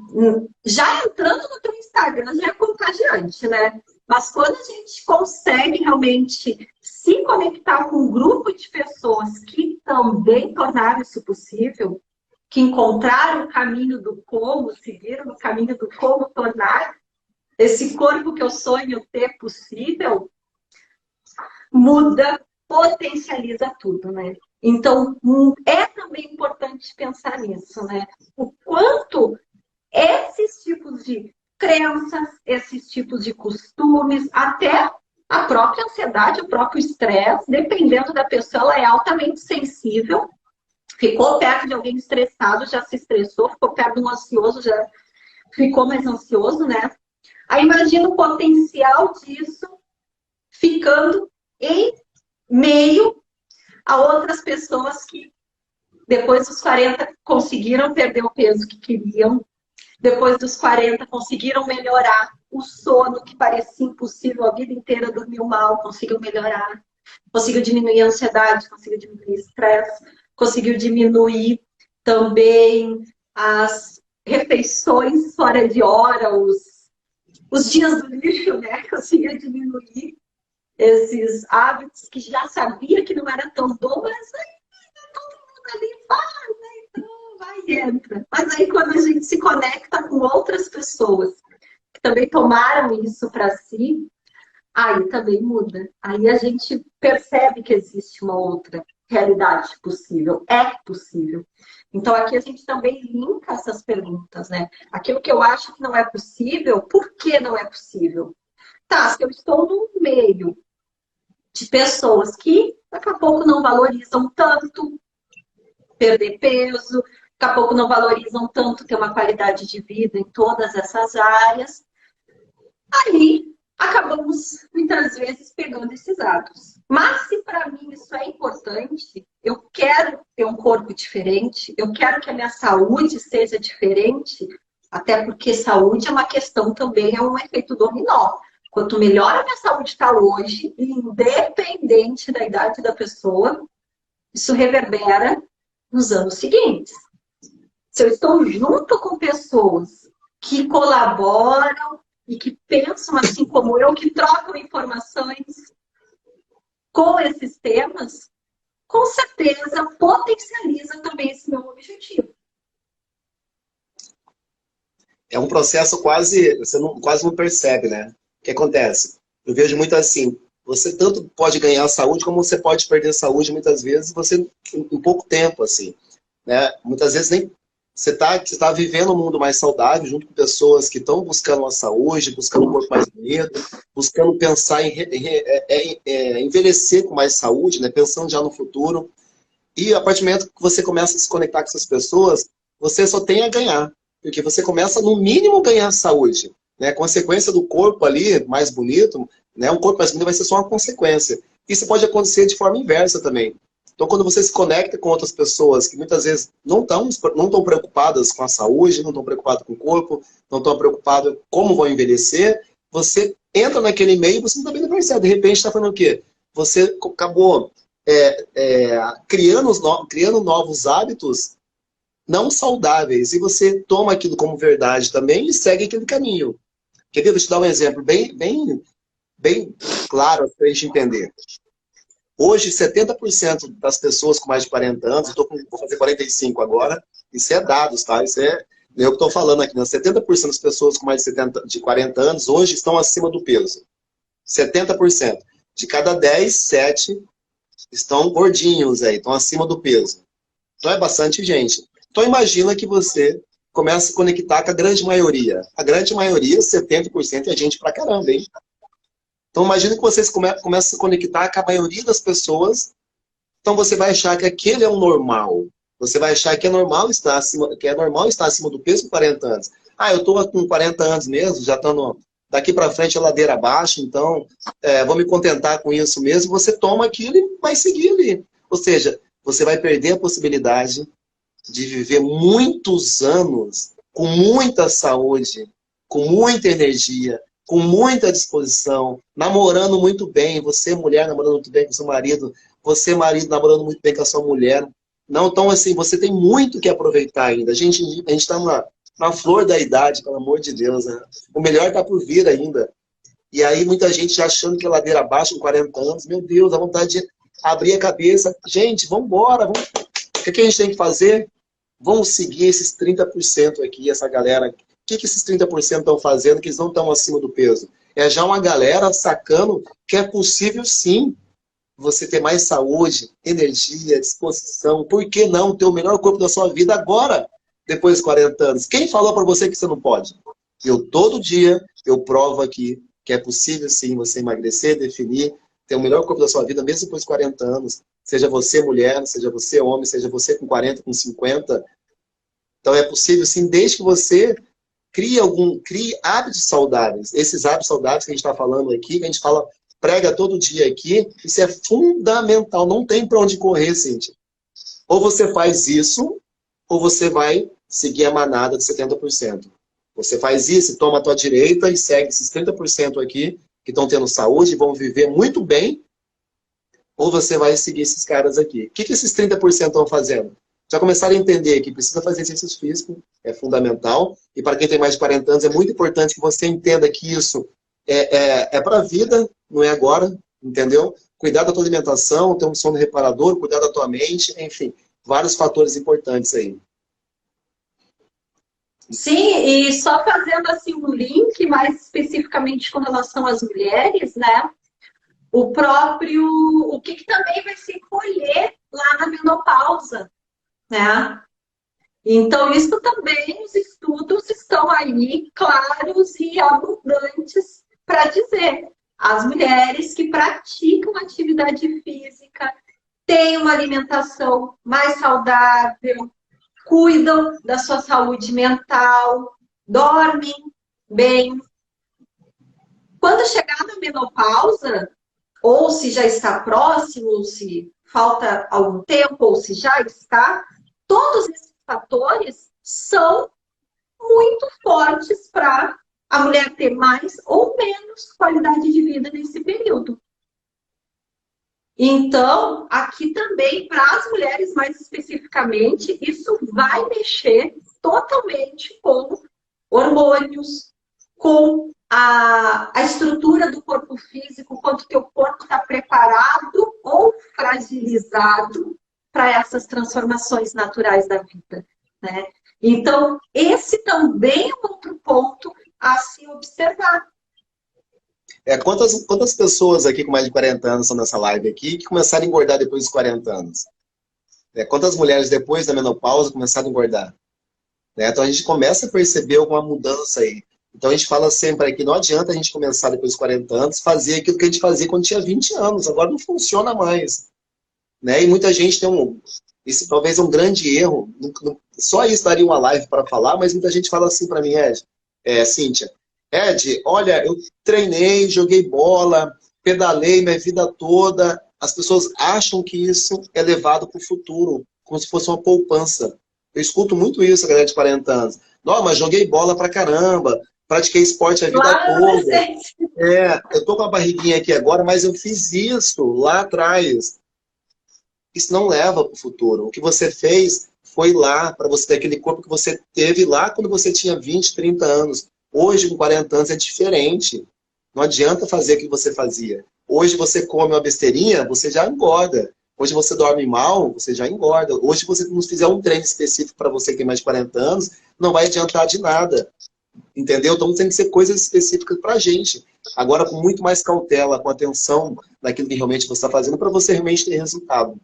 já entrando no teu Instagram, já é contagiante, né? Mas quando a gente consegue realmente se conectar com um grupo de pessoas que também tornaram isso possível, que encontraram o caminho do como, seguiram o caminho do como tornar esse corpo que eu sonho ter possível, muda, potencializa tudo, né? Então, é também importante pensar nisso, né? O quanto esses tipos de crenças, esses tipos de costumes, até a própria ansiedade, o próprio estresse, dependendo da pessoa, ela é altamente sensível. Ficou perto de alguém estressado, já se estressou, ficou perto de um ansioso, já ficou mais ansioso, né? Aí imagina o potencial disso ficando em meio a outras pessoas que depois dos 40 conseguiram perder o peso que queriam, depois dos 40 conseguiram melhorar o sono que parecia impossível a vida inteira, dormiu mal, conseguiu melhorar, conseguiu diminuir a ansiedade, conseguiu diminuir o estresse, conseguiu diminuir também as refeições fora de hora, os dias do lixo, né? Conseguiu diminuir esses hábitos que já sabia que não era tão bom, mas aí todo mundo ali faz, né? Então vai e entra. Mas aí quando a gente se conecta com outras pessoas que também tomaram isso para si, aí também muda. Aí a gente percebe que existe uma outra realidade possível. É possível. Então aqui a gente também linka essas perguntas, né? Aquilo que eu acho que não é possível, por que não é possível? Tá, se eu estou no meio de pessoas que daqui a pouco não valorizam tanto perder peso, daqui a pouco não valorizam tanto ter uma qualidade de vida em todas essas áreas, aí acabamos muitas vezes pegando esses hábitos. Mas se para mim isso é importante, eu quero ter um corpo diferente, eu quero que a minha saúde seja diferente, até porque saúde é uma questão também, é um efeito dominó. Quanto melhor a minha saúde está hoje, independente da idade da pessoa, isso reverbera nos anos seguintes. Se eu estou junto com pessoas que colaboram e que pensam assim como eu, que trocam informações com esses temas, com certeza potencializa também esse meu objetivo. É um processo quase, você quase não percebe, né? O que acontece? Eu vejo muito assim, você tanto pode ganhar saúde, como você pode perder saúde muitas vezes, você em pouco tempo, assim, né? Muitas vezes nem você tá vivendo um mundo mais saudável, junto com pessoas que estão buscando uma saúde, buscando um corpo mais bonito, buscando pensar em envelhecer com mais saúde, né? Pensando já no futuro. E a partir do momento que você começa a se conectar com essas pessoas, você só tem a ganhar. Porque você começa, no mínimo, a ganhar saúde. Né? A consequência do corpo ali, mais bonito, né? Um corpo mais bonito vai ser só uma consequência. Isso pode acontecer de forma inversa também. Então, quando você se conecta com outras pessoas que muitas vezes não estão preocupadas com a saúde, não estão preocupadas com o corpo, não estão preocupadas com como vão envelhecer, você entra naquele meio e você também não percebe. De repente, está falando o quê? Você acabou criando novos hábitos não saudáveis. E você toma aquilo como verdade também e segue aquele caminho. Quer ver? Vou te dar um exemplo bem claro para a gente entender. Hoje, 70% das pessoas com mais de 40 anos, vou fazer 45 agora, isso é dados, tá? Isso é eu que estou falando aqui, né? 70% das pessoas com mais de 40 anos hoje estão acima do peso. 70%. De cada 10, 7 estão gordinhos aí, estão acima do peso. Então é bastante gente. Então imagina que você começa a se conectar com a grande maioria. A grande maioria, 70%, é gente pra caramba, hein? Então imagina que vocês começam a se conectar com a maioria das pessoas, então você vai achar que aquele é o normal. Você vai achar que é normal estar acima do peso com 40 anos. Ah, eu tô com 40 anos mesmo, já tô daqui para frente a ladeira abaixo, então vou me contentar com isso mesmo. Você toma aquilo e vai seguir ali. Ou seja, você vai perder a possibilidade de viver muitos anos com muita saúde, com muita energia, com muita disposição, namorando muito bem, você mulher namorando muito bem com seu marido, você marido namorando muito bem com a sua mulher. Não, então assim, você tem muito que aproveitar ainda. A gente está na flor da idade, pelo amor de Deus, né? O melhor está por vir ainda. E aí muita gente já achando que é ladeira abaixo com 40 anos, meu Deus, a vontade de abrir a cabeça. Gente, vamos embora, o que a gente tem que fazer? Vamos seguir esses 30% aqui, essa galera. O que esses 30% estão fazendo que eles não estão acima do peso? É já uma galera sacando que é possível sim você ter mais saúde, energia, disposição. Por que não ter o melhor corpo da sua vida agora, depois dos 40 anos? Quem falou para você que você não pode? Eu todo dia, eu provo aqui que é possível sim você emagrecer, definir, ter o melhor corpo da sua vida, mesmo depois dos 40 anos. Seja você mulher, seja você homem, seja você com 40, com 50. Então é possível sim, desde que você crie hábitos saudáveis. Esses hábitos saudáveis que a gente está falando aqui, que a gente prega todo dia aqui, isso é fundamental. Não tem para onde correr, Cíntia. Ou você faz isso, ou você vai seguir a manada de 70%. Você faz isso, toma a tua direita e segue esses 30% aqui, que estão tendo saúde e vão viver muito bem, ou você vai seguir esses caras aqui. O que esses 30% estão fazendo? Já começaram a entender que precisa fazer exercício físico, é fundamental. E para quem tem mais de 40 anos, é muito importante que você entenda que isso é para a vida, não é agora, entendeu? Cuidar da tua alimentação, ter um sono reparador, cuidar da tua mente, enfim, vários fatores importantes aí. Sim, e só fazendo assim um link mais especificamente com relação às mulheres, né? O que também vai se colher lá na menopausa, né? Então, isso também, os estudos estão aí claros e abundantes para dizer. As mulheres que praticam atividade física têm uma alimentação mais saudável, cuidam da sua saúde mental, dormem bem. Quando chegar na menopausa, ou se já está próximo, ou se falta algum tempo, ou se já está, todos esses fatores são muito fortes para a mulher ter mais ou menos qualidade de vida nesse período. Então, aqui também, para as mulheres mais especificamente, isso vai mexer totalmente com hormônios, com a estrutura do corpo físico, quanto teu corpo está preparado ou fragilizado para essas transformações naturais da vida, né? Então, esse também é outro ponto a se observar. Quantas pessoas aqui com mais de 40 anos estão nessa live aqui que começaram a engordar depois dos 40 anos? Quantas mulheres depois da menopausa começaram a engordar? Então a gente começa a perceber alguma mudança aí. Então a gente fala sempre aqui, não adianta a gente começar depois dos 40 anos, fazer aquilo que a gente fazia quando tinha 20 anos. Agora não funciona mais. E muita gente tem isso talvez é um grande erro. Só isso daria uma live para falar, mas muita gente fala assim para mim, Cíntia, olha, eu treinei, joguei bola, pedalei minha vida toda. As pessoas acham que isso é levado para o futuro, como se fosse uma poupança. Eu escuto muito isso, a galera de 40 anos. Não, mas joguei bola pra caramba, pratiquei esporte a vida toda. Eu tô com a barriguinha aqui agora, mas eu fiz isso lá atrás. Isso não leva para o futuro. O que você fez foi lá para você ter aquele corpo que você teve lá quando você tinha 20, 30 anos. Hoje, com 40 anos, é diferente. Não adianta fazer o que você fazia. Hoje você come uma besteirinha, você já engorda. Hoje você dorme mal, você já engorda. Hoje, se você não fizer um treino específico para você que tem mais de 40 anos, não vai adiantar de nada. Entendeu? Então tem que ser coisas específicas para a gente. Agora, com muito mais cautela, com atenção naquilo que realmente você está fazendo, para você realmente ter resultado.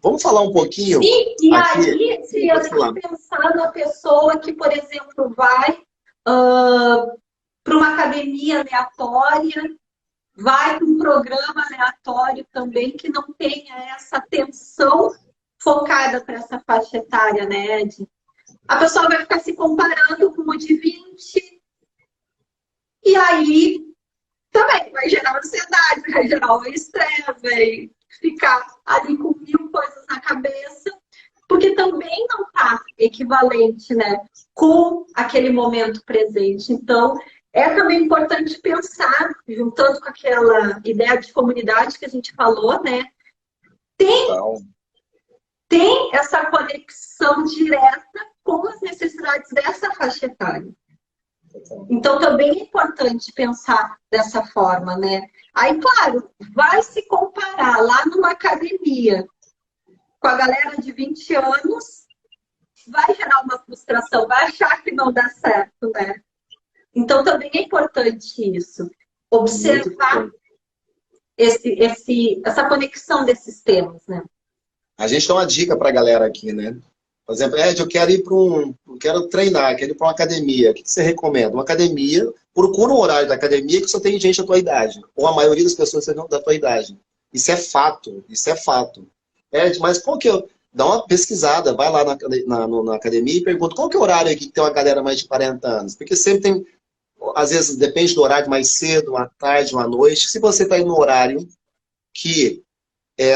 Vamos falar um pouquinho? Sim, e aí, se eu estou pensando na pessoa que, por exemplo, vai para uma academia aleatória, vai para um programa aleatório também, que não tenha essa atenção focada para essa faixa etária, né, Ed? A pessoa vai ficar se comparando com o de 20, e aí também vai gerar ansiedade, vai gerar um estresse, vai ficar ali com mil coisas na cabeça, porque também não está equivalente, né, com aquele momento presente. Então, é também importante pensar, juntando com aquela ideia de comunidade que a gente falou, né, tem essa conexão direta com as necessidades dessa faixa etária. Então, também é importante pensar dessa forma, né? Aí, claro, vai se comparar lá numa academia com a galera de 20 anos, vai gerar uma frustração, vai achar que não dá certo, né? Então, também é importante isso. Observar essa conexão desses temas, né? A gente dá uma dica para a galera aqui, né? Por exemplo, Ed, eu quero ir quero treinar, quero ir para uma academia. O que você recomenda? Uma academia, procura um horário da academia que só tem gente da tua idade. Ou a maioria das pessoas são da tua idade. Isso é fato, isso é fato. Ed, mas qual que é... Dá uma pesquisada, vai lá na academia e pergunta qual que é o horário aqui que tem uma galera mais de 40 anos. Porque sempre tem, às vezes depende do horário mais cedo, uma tarde, uma noite. Se você está indo no horário que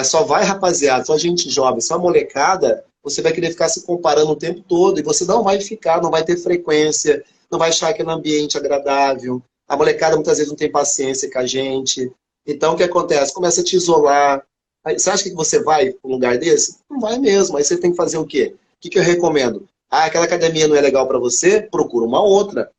só vai rapaziada, só gente jovem, só molecada, você vai querer ficar se comparando o tempo todo e você não vai ficar, não vai ter frequência, não vai achar aquele ambiente agradável. A molecada muitas vezes não tem paciência com a gente. Então o que acontece? Começa a te isolar. Aí, você acha que você vai para um lugar desse? Não vai mesmo. Aí você tem que fazer o quê? O que eu recomendo? Ah, aquela academia não é legal para você? Procura uma outra.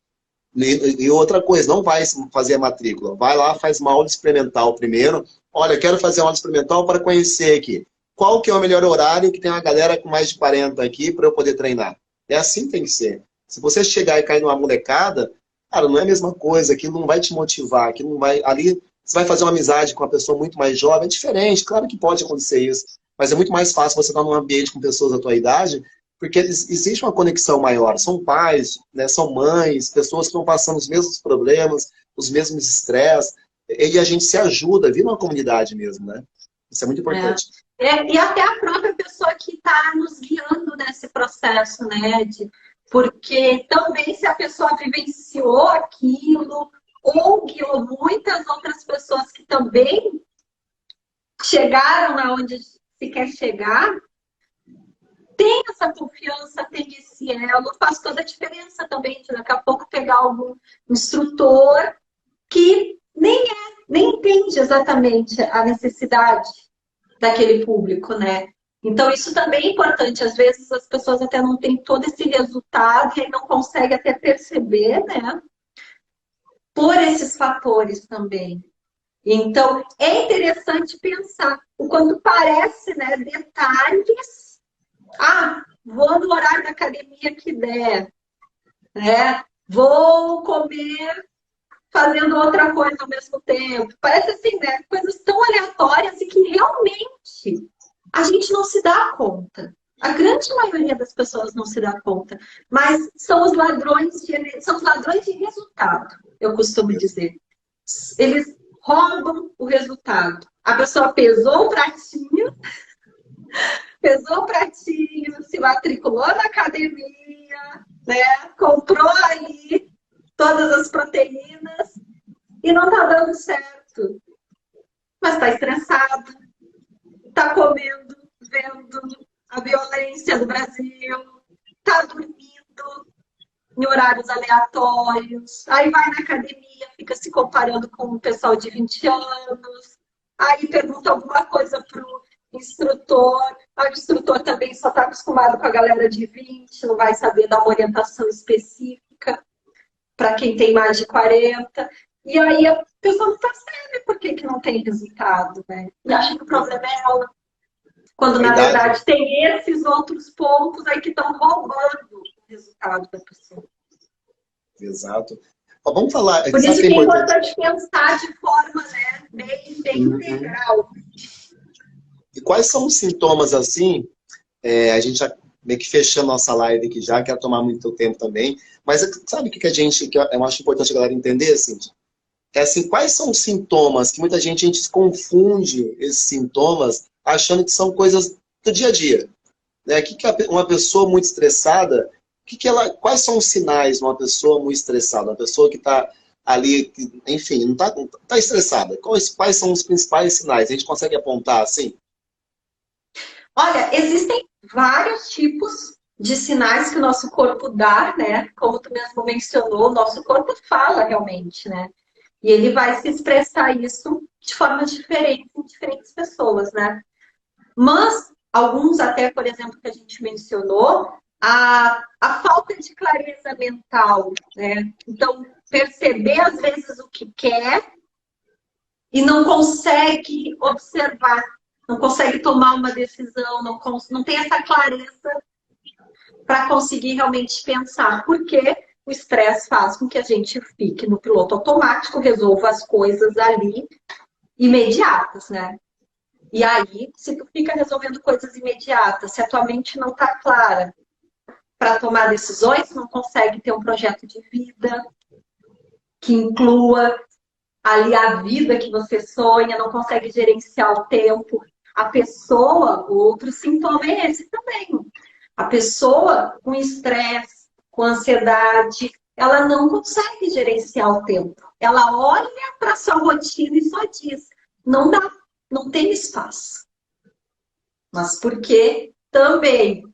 E outra coisa, não vai fazer a matrícula. Vai lá, faz uma aula experimental primeiro. Olha, quero fazer uma aula experimental para conhecer aqui. Qual que é o melhor horário que tem uma galera com mais de 40 aqui para eu poder treinar? É assim que tem que ser. Se você chegar e cair numa molecada, cara, não é a mesma coisa, aquilo não vai te motivar, aquilo não vai... Ali você vai fazer uma amizade com uma pessoa muito mais jovem, é diferente, claro que pode acontecer isso, mas é muito mais fácil você estar num ambiente com pessoas da tua idade, porque existe uma conexão maior. São pais, né, são mães, pessoas que estão passando os mesmos problemas, os mesmos estresses, e a gente se ajuda, vira uma comunidade mesmo, né? Isso é muito importante. E até a própria pessoa que está nos guiando nesse processo, né, Ed? Porque também se a pessoa vivenciou aquilo, ou guiou muitas outras pessoas que também chegaram aonde se quer chegar, tem essa confiança, tem esse elo, faz toda a diferença também de daqui a pouco pegar algum instrutor que nem entende exatamente a necessidade daquele público, né? Então, isso também é importante. Às vezes, as pessoas até não têm todo esse resultado e aí não conseguem até perceber, né? Por esses fatores também. Então, é interessante pensar o quanto parece, né? Detalhes. Ah, vou no horário da academia que der, né? Vou comer fazendo outra coisa ao mesmo tempo. Parece assim, né? Coisas tão aleatórias e que realmente a gente não se dá conta. A grande maioria das pessoas não se dá conta. Mas são os ladrões de resultado, eu costumo dizer. Eles roubam o resultado. A pessoa pesou o pratinho, se matriculou na academia, né? Comprou ali todas as proteínas e não tá dando certo. Mas tá estressado, tá comendo, vendo a violência do Brasil, tá dormindo em horários aleatórios, aí vai na academia, fica se comparando com o pessoal de 20 anos, aí pergunta alguma coisa pro instrutor, aí o instrutor também só tá acostumado com a galera de 20, não vai saber dar uma orientação específica para quem tem mais de 40. E aí a pessoa não percebe por que não tem resultado, né? E acha que o problema é ela. Quando, na verdade, tem esses outros pontos aí que estão roubando o resultado da pessoa. Exato. Ó, vamos falar... Por isso que é importante pensar de forma, né, bem integral. E quais são os sintomas, assim... a gente já meio que fechando nossa live aqui já, quer tomar muito tempo também. Mas sabe o que eu acho importante a galera entender, assim? É assim, quais são os sintomas que a gente se confunde esses sintomas achando que são coisas do dia a dia. né? Uma pessoa muito estressada, quais são os sinais de uma pessoa muito estressada? Uma pessoa que está ali, enfim, não tá estressada. Quais são os principais sinais? A gente consegue apontar assim? Olha, existem vários tipos de sinais que o nosso corpo dá, né? Como tu mesmo mencionou, o nosso corpo fala realmente, né? E ele vai se expressar isso de formas diferentes em diferentes pessoas, né? Mas alguns até, por exemplo, que a gente mencionou, a falta de clareza mental, né? Então, perceber às vezes o que quer e não consegue observar, não consegue tomar uma decisão, não tem essa clareza para conseguir realmente pensar. Porque o estresse faz com que a gente fique no piloto automático, resolva as coisas ali imediatas, né? E aí, se tu fica resolvendo coisas imediatas, se a tua mente não está clara para tomar decisões, não consegue ter um projeto de vida que inclua ali a vida que você sonha, não consegue gerenciar o tempo. A pessoa, o outro sintoma é esse também. A pessoa com estresse, com ansiedade, ela não consegue gerenciar o tempo. Ela olha para a sua rotina e só diz, não dá, não tem espaço. Mas porque também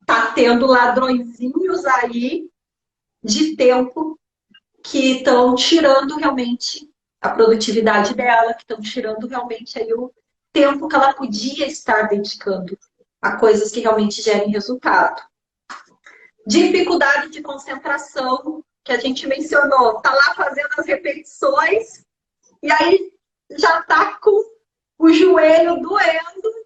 está tendo ladrõezinhos aí de tempo que estão tirando realmente a produtividade dela, que estão tirando realmente aí o tempo que ela podia estar dedicando a coisas que realmente gerem resultado. Dificuldade de concentração, que a gente mencionou, tá lá fazendo as repetições e aí já tá com o joelho doendo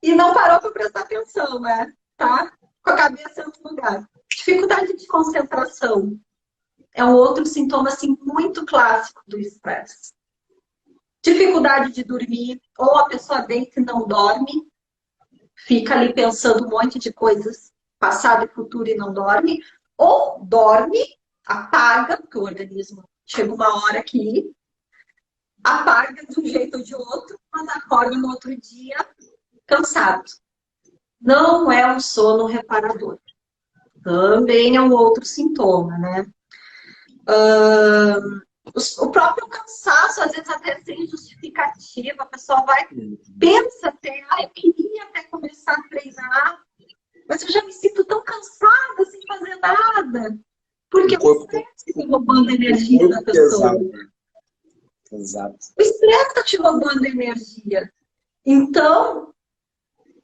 e não parou para prestar atenção, né? Tá com a cabeça em outro lugar. Dificuldade de concentração é um outro sintoma assim, muito clássico do estresse. Dificuldade de dormir, ou a pessoa deita e não dorme, fica ali pensando um monte de coisas, passado e futuro, e não dorme, ou dorme, apaga, porque o organismo chega uma hora que apaga de um jeito ou de outro, mas acorda no outro dia cansado. Não é um sono reparador. Também é um outro sintoma, né? O próprio cansaço, às vezes até sem justificativa, a pessoa vai, pensa até, eu queria até começar a treinar, mas eu já me sinto tão cansada sem fazer nada. Porque o estresse está roubando a energia da pessoa. Exato. O estresse está te roubando energia. Então,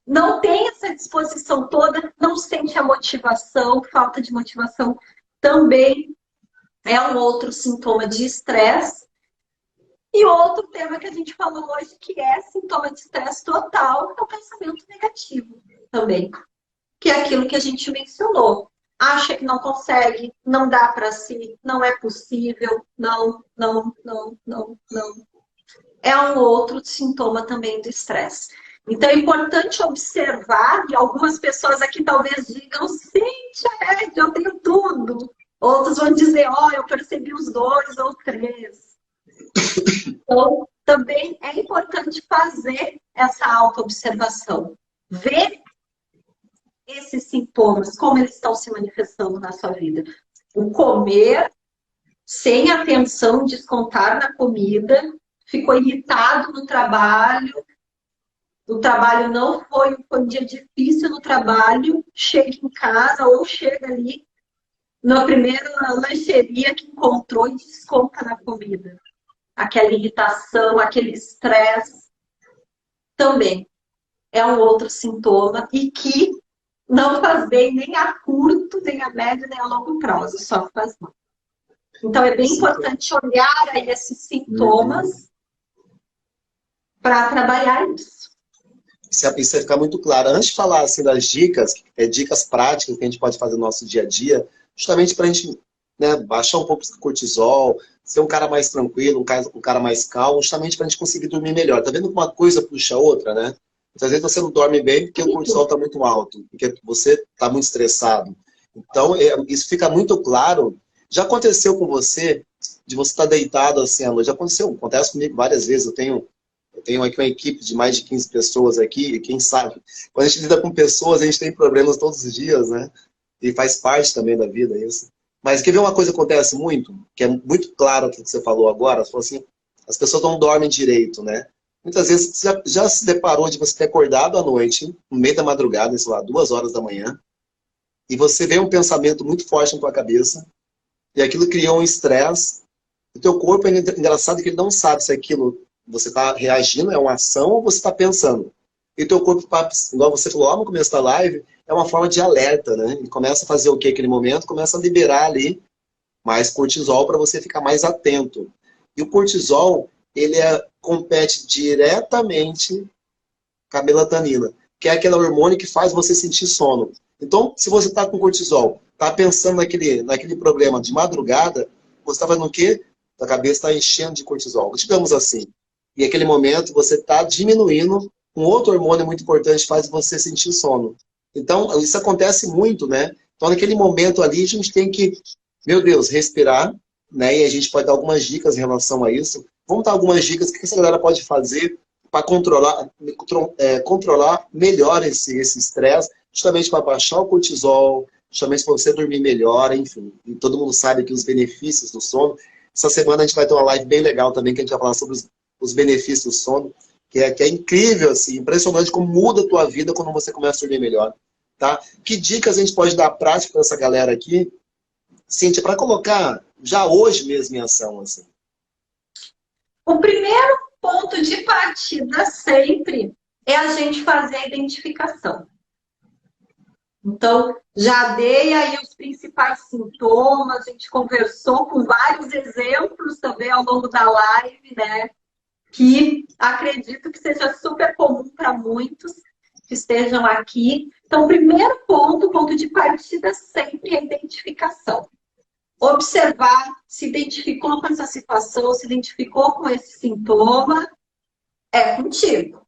não tem essa disposição toda, não sente a motivação, falta de motivação também é um outro sintoma de estresse. E outro tema que a gente falou hoje, que é sintoma de estresse total, é o pensamento negativo também. Que é aquilo que a gente mencionou. Acha que não consegue, não dá para si, não é possível, não. É um outro sintoma também do estresse. Então é importante observar, e algumas pessoas aqui talvez digam, Cíntia, eu tenho tudo. Outros vão dizer, eu percebi os 2 ou 3. Então, também é importante fazer essa autoobservação. Ver esses sintomas, como eles estão se manifestando na sua vida. O comer sem atenção, descontar na comida, ficou irritado no trabalho, o trabalho não foi um dia difícil no trabalho, chega em casa ou chega ali na primeira lancheria que encontrou e desconta na comida. Aquela irritação, aquele estresse também é um outro sintoma e que não faz bem nem a curto, nem a médio, nem a longo prazo, só faz mal. Então é bem importante olhar aí esses sintomas para trabalhar isso. Isso vai ficar muito claro. Antes de falar assim, das dicas, dicas práticas que a gente pode fazer no nosso dia a dia, justamente para a gente, né, baixar um pouco o cortisol, ser um cara mais tranquilo, um cara mais calmo, justamente para a gente conseguir dormir melhor. Tá vendo que uma coisa puxa a outra, né? Às vezes você não dorme bem porque o cortisol está muito alto, porque você está muito estressado. Então, isso fica muito claro. Já aconteceu com você, de você estar deitado assim à noite? Já aconteceu, acontece comigo várias vezes. Eu tenho Eu tenho aqui uma equipe de mais de 15 pessoas aqui, e quem sabe, quando a gente lida com pessoas, a gente tem problemas todos os dias, né? E faz parte também da vida isso. Mas quer ver uma coisa que acontece muito, que é muito claro o que você falou agora? Você falou assim, as pessoas não dormem direito, né? Muitas vezes você já se deparou de você ter acordado à noite, no meio da madrugada, sei lá, 2 horas da manhã, e você vê um pensamento muito forte na tua cabeça, e aquilo criou um estresse. O teu corpo é engraçado que ele não sabe se aquilo você está reagindo, é uma ação ou você está pensando. E o teu corpo, igual você falou lá no começo da live, é uma forma de alerta, né? Ele começa a fazer o que naquele momento? Começa a liberar ali mais cortisol para você ficar mais atento. E o cortisol, ele compete diretamente com a melatonina, que é aquele hormônio que faz você sentir sono. Então, se você está com cortisol, está pensando naquele problema de madrugada, você está fazendo o quê? A cabeça está enchendo de cortisol. Digamos assim. E naquele momento você está diminuindo um outro hormônio muito importante que faz você sentir sono. Então, isso acontece muito, né? Então, naquele momento ali, a gente tem que, meu Deus, respirar, né? E a gente pode dar algumas dicas em relação a isso. Vamos dar algumas dicas, o que essa galera pode fazer para controlar melhor esse estresse, justamente para baixar o cortisol, justamente para você dormir melhor, enfim. E todo mundo sabe que os benefícios do sono. Essa semana a gente vai ter uma live bem legal também, que a gente vai falar sobre os benefícios do sono, que é incrível, assim, impressionante como muda a tua vida quando você começa a dormir melhor. Tá? Que dicas a gente pode dar prática para essa galera aqui, Cíntia, para colocar já hoje mesmo em ação? Assim? O primeiro ponto de partida sempre é a gente fazer a identificação. Então, já dei aí os principais sintomas, a gente conversou com vários exemplos também ao longo da live, né? Que acredito que seja super comum para muitos que estejam aqui. Então, o primeiro ponto de partida sempre é a identificação. Observar, se identificou com essa situação, se identificou com esse sintoma, é contigo.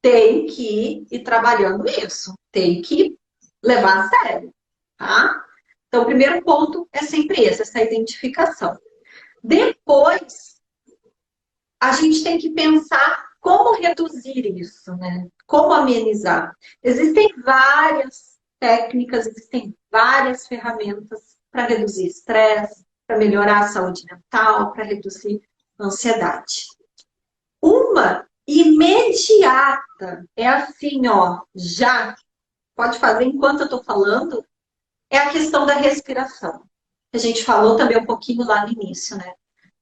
Tem que ir trabalhando isso, tem que levar a sério, tá? Então, o primeiro ponto é sempre esse, essa identificação. Depois, a gente tem que pensar como reduzir isso, né? Como amenizar. Existem várias técnicas, existem várias ferramentas para reduzir estresse, para melhorar a saúde mental, para reduzir a ansiedade. Uma imediata, é assim, ó, já, pode fazer enquanto eu estou falando, é a questão da respiração. A gente falou também um pouquinho lá no início, né?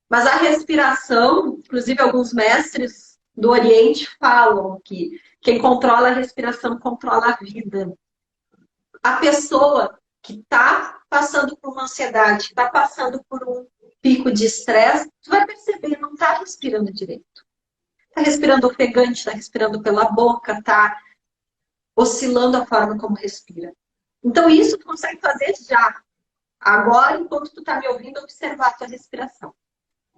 Mas a respiração, inclusive alguns mestres do Oriente falam que quem controla a respiração controla a vida. A pessoa que está passando por uma ansiedade, está passando por um pico de estresse, tu vai perceber, não está respirando direito. Está respirando ofegante, está respirando pela boca, está oscilando a forma como respira. Então, isso tu consegue fazer já. Agora, enquanto tu está me ouvindo, observar a tua respiração.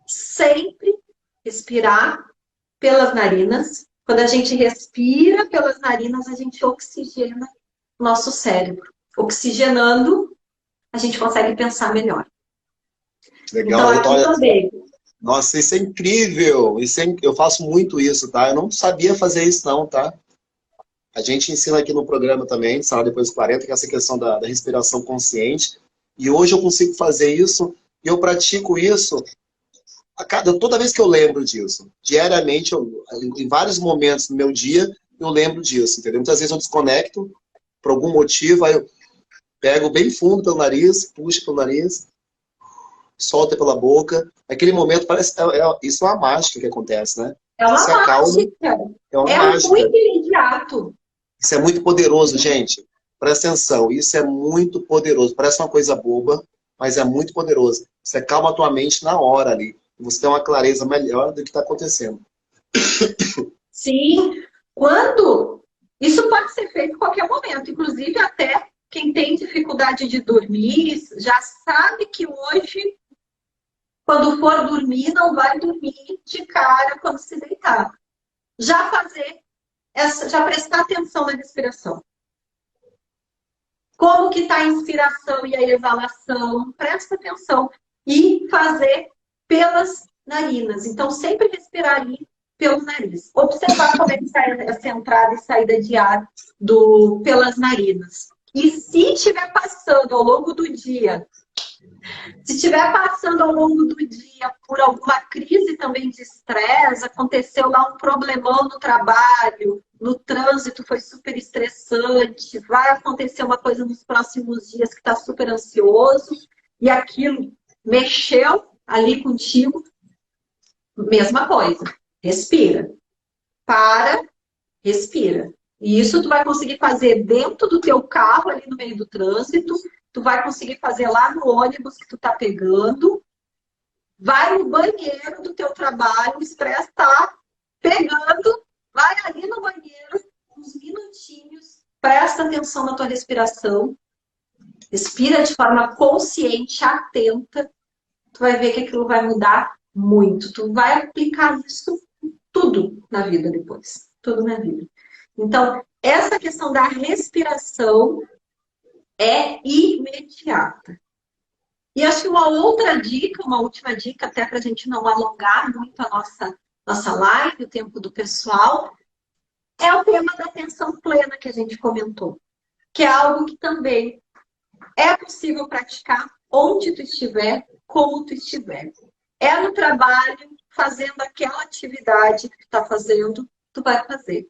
Sempre respirar pelas narinas. Quando a gente respira pelas narinas, a gente oxigena nosso cérebro. Oxigenando, a gente consegue pensar melhor. Legal, então, aqui também. Nossa, isso é incrível. Eu faço muito isso, tá? Eu não sabia fazer isso não, tá? A gente ensina aqui no programa também, Sala Depois dos 40, que é essa questão da respiração consciente. E hoje eu consigo fazer isso e eu pratico isso toda vez que eu lembro disso. Diariamente, em vários momentos do meu dia, eu lembro disso, entendeu? Muitas vezes eu desconecto por algum motivo, aí eu pego bem fundo pelo nariz, puxo pelo nariz, solta pela boca. Naquele momento, parece isso é uma mágica que acontece, né? É uma Você acalma, mágica. é uma É mágica. muito imediato. Isso é muito poderoso, gente. Presta atenção, isso é muito poderoso. Parece uma coisa boba, mas é muito poderoso. Você calma a tua mente na hora ali. Você tem uma clareza melhor do que está acontecendo. Sim. Isso pode ser feito em qualquer momento. Inclusive, até quem tem dificuldade de dormir, já sabe que hoje, quando for dormir, não vai dormir de cara quando se deitar. Já prestar atenção na respiração. Como que está a inspiração e a exalação? Presta atenção. E fazer pelas narinas. Então, sempre respirar ali pelo nariz. Observar como é que sai essa entrada e saída de ar pelas narinas. E se estiver passando ao longo do dia, se estiver passando ao longo do dia por alguma crise também de estresse, aconteceu lá um problemão no trabalho, no trânsito foi super estressante, vai acontecer uma coisa nos próximos dias que está super ansioso, e aquilo mexeu ali contigo, mesma coisa. Respira. Para, respira. E isso tu vai conseguir fazer dentro do teu carro, ali no meio do trânsito, tu vai conseguir fazer lá no ônibus que tu tá pegando, vai no banheiro do teu trabalho, o estresse tá pegando, vai ali no banheiro, uns minutinhos, presta atenção na tua respiração, respira de forma consciente, atenta, tu vai ver que aquilo vai mudar muito. Tu vai aplicar isso em tudo na vida depois. Tudo na vida. Então, essa questão da respiração é imediata. E acho que uma outra dica, uma última dica, até para a gente não alongar muito a nossa live, o tempo do pessoal, é o tema da atenção plena que a gente comentou. Que é algo que também é possível praticar onde tu estiver, como tu estiver. É no trabalho, fazendo aquela atividade que tu está fazendo, tu vai fazer.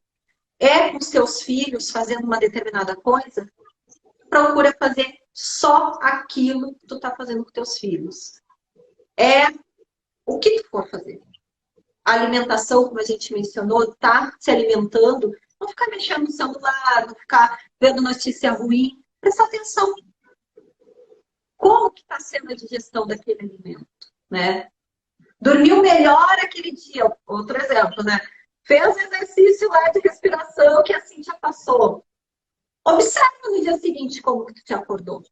É com os teus filhos fazendo uma determinada coisa, procura fazer só aquilo que tu está fazendo com teus filhos. É o que tu for fazer. A alimentação, como a gente mencionou, tá se alimentando, não ficar mexendo no celular, não ficar vendo notícia ruim. Presta atenção. Como que está sendo a digestão daquele alimento, né? Dormiu melhor aquele dia, outro exemplo, né? Fez exercício lá de respiração que assim já passou. Observa no dia seguinte como que tu te acordou.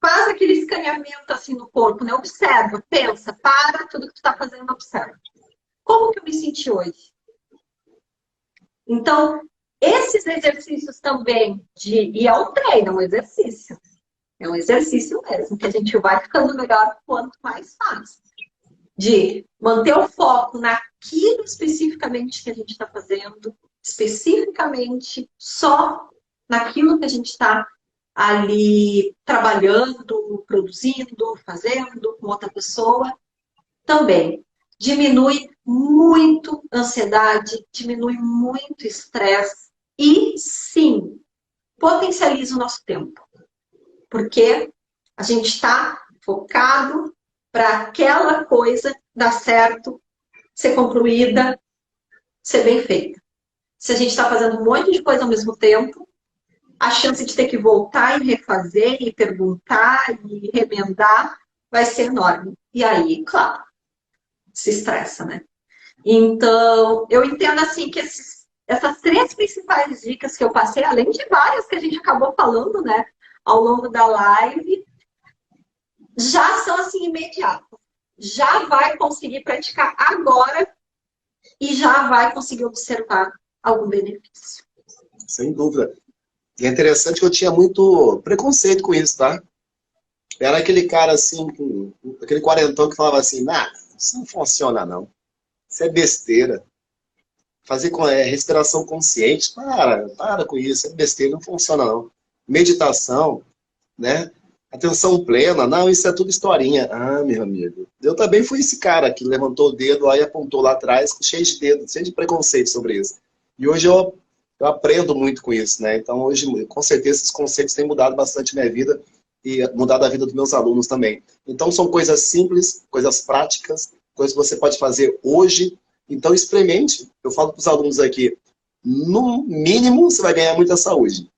Faz aquele escaneamento assim no corpo, né? Observa, pensa, para tudo que tu tá fazendo, observa. Como que eu me senti hoje? Então, esses exercícios também e é um treino, é um exercício. É um exercício mesmo, que a gente vai ficando melhor quanto mais faz. De manter o foco naquilo especificamente que a gente está fazendo, especificamente só naquilo que a gente está ali trabalhando, produzindo, fazendo com outra pessoa, também diminui muito a ansiedade, diminui muito o estresse e, sim, potencializa o nosso tempo. Porque a gente está focado para aquela coisa dar certo, ser concluída, ser bem feita. Se a gente está fazendo um monte de coisa ao mesmo tempo, a chance de ter que voltar e refazer, e perguntar, e remendar, vai ser enorme. E aí, claro, se estressa, né? Então, eu entendo assim que essas três principais dicas que eu passei, além de várias que a gente acabou falando, né, ao longo da live, já são assim imediatas. Já vai conseguir praticar agora e já vai conseguir observar algum benefício. Sem dúvida. E é interessante que eu tinha muito preconceito com isso, tá? Era aquele cara assim, aquele quarentão que falava assim, nada, isso não funciona não. Isso é besteira. Fazer respiração consciente, para com isso, é besteira, não funciona não. Meditação, né? Atenção plena, não, isso é tudo historinha. Ah, meu amigo, eu também fui esse cara que levantou o dedo lá e apontou lá atrás, cheio de dedo, cheio de preconceito sobre isso. E hoje eu aprendo muito com isso, né? Então hoje, com certeza, esses conceitos têm mudado bastante minha vida e mudado a vida dos meus alunos também. Então são coisas simples, coisas práticas, coisas que você pode fazer hoje. Então experimente. Eu falo para os alunos aqui, no mínimo você vai ganhar muita saúde.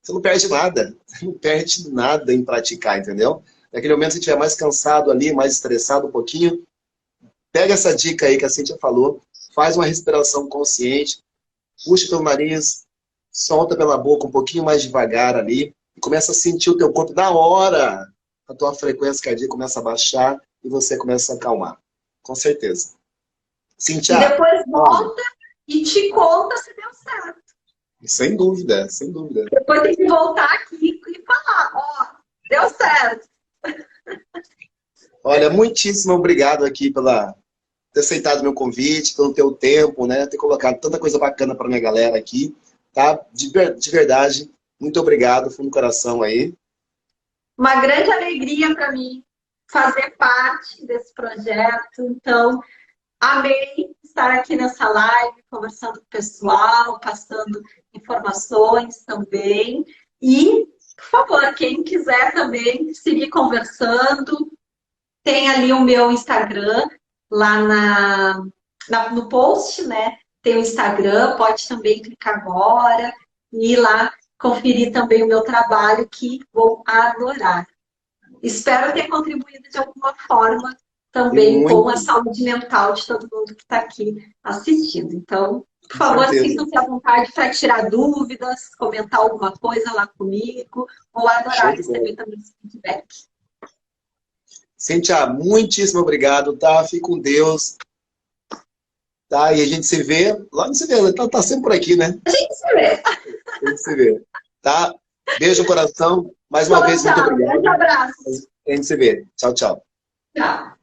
Você não perde nada. Você não perde nada em praticar, entendeu? Naquele momento, se estiver mais cansado ali, mais estressado um pouquinho, pega essa dica aí que a Cíntia falou, faz uma respiração consciente, puxa pelo nariz, solta pela boca um pouquinho mais devagar ali, e começa a sentir o teu corpo na hora. A tua frequência cardíaca começa a baixar e você começa a acalmar. Com certeza. Cíntia. E depois volta e te conta se deu certo. Sem dúvida, sem dúvida. Depois tem que voltar aqui e falar, ó, deu certo. Olha, muitíssimo obrigado aqui pela ter aceitado meu convite, pelo teu tempo, né? Ter colocado tanta coisa bacana para minha galera aqui, tá? De verdade, muito obrigado, fundo do coração aí. Uma grande alegria para mim fazer parte desse projeto. Então, amei estar aqui nessa live, conversando com o pessoal, passando informações também. E, por favor, quem quiser também seguir conversando, tem ali o meu Instagram, lá no post, né? Tem o Instagram, pode também clicar agora e ir lá conferir também o meu trabalho, que vou adorar. Espero ter contribuído de alguma forma também com a saúde mental de todo mundo que está aqui assistindo. Então, por favor, sintam-se à vontade para tirar dúvidas, comentar alguma coisa lá comigo. Vou adorar receber também esse feedback. Cíntia, muitíssimo obrigado, tá? Fique com Deus. Tá? E a gente se vê, lá no cinema, tá sempre por aqui, né? A gente se vê. A gente se vê. Tá? Beijo no coração. Mais uma vez, muito obrigado. Um grande abraço. A gente se vê. Tchau, tchau. Tchau.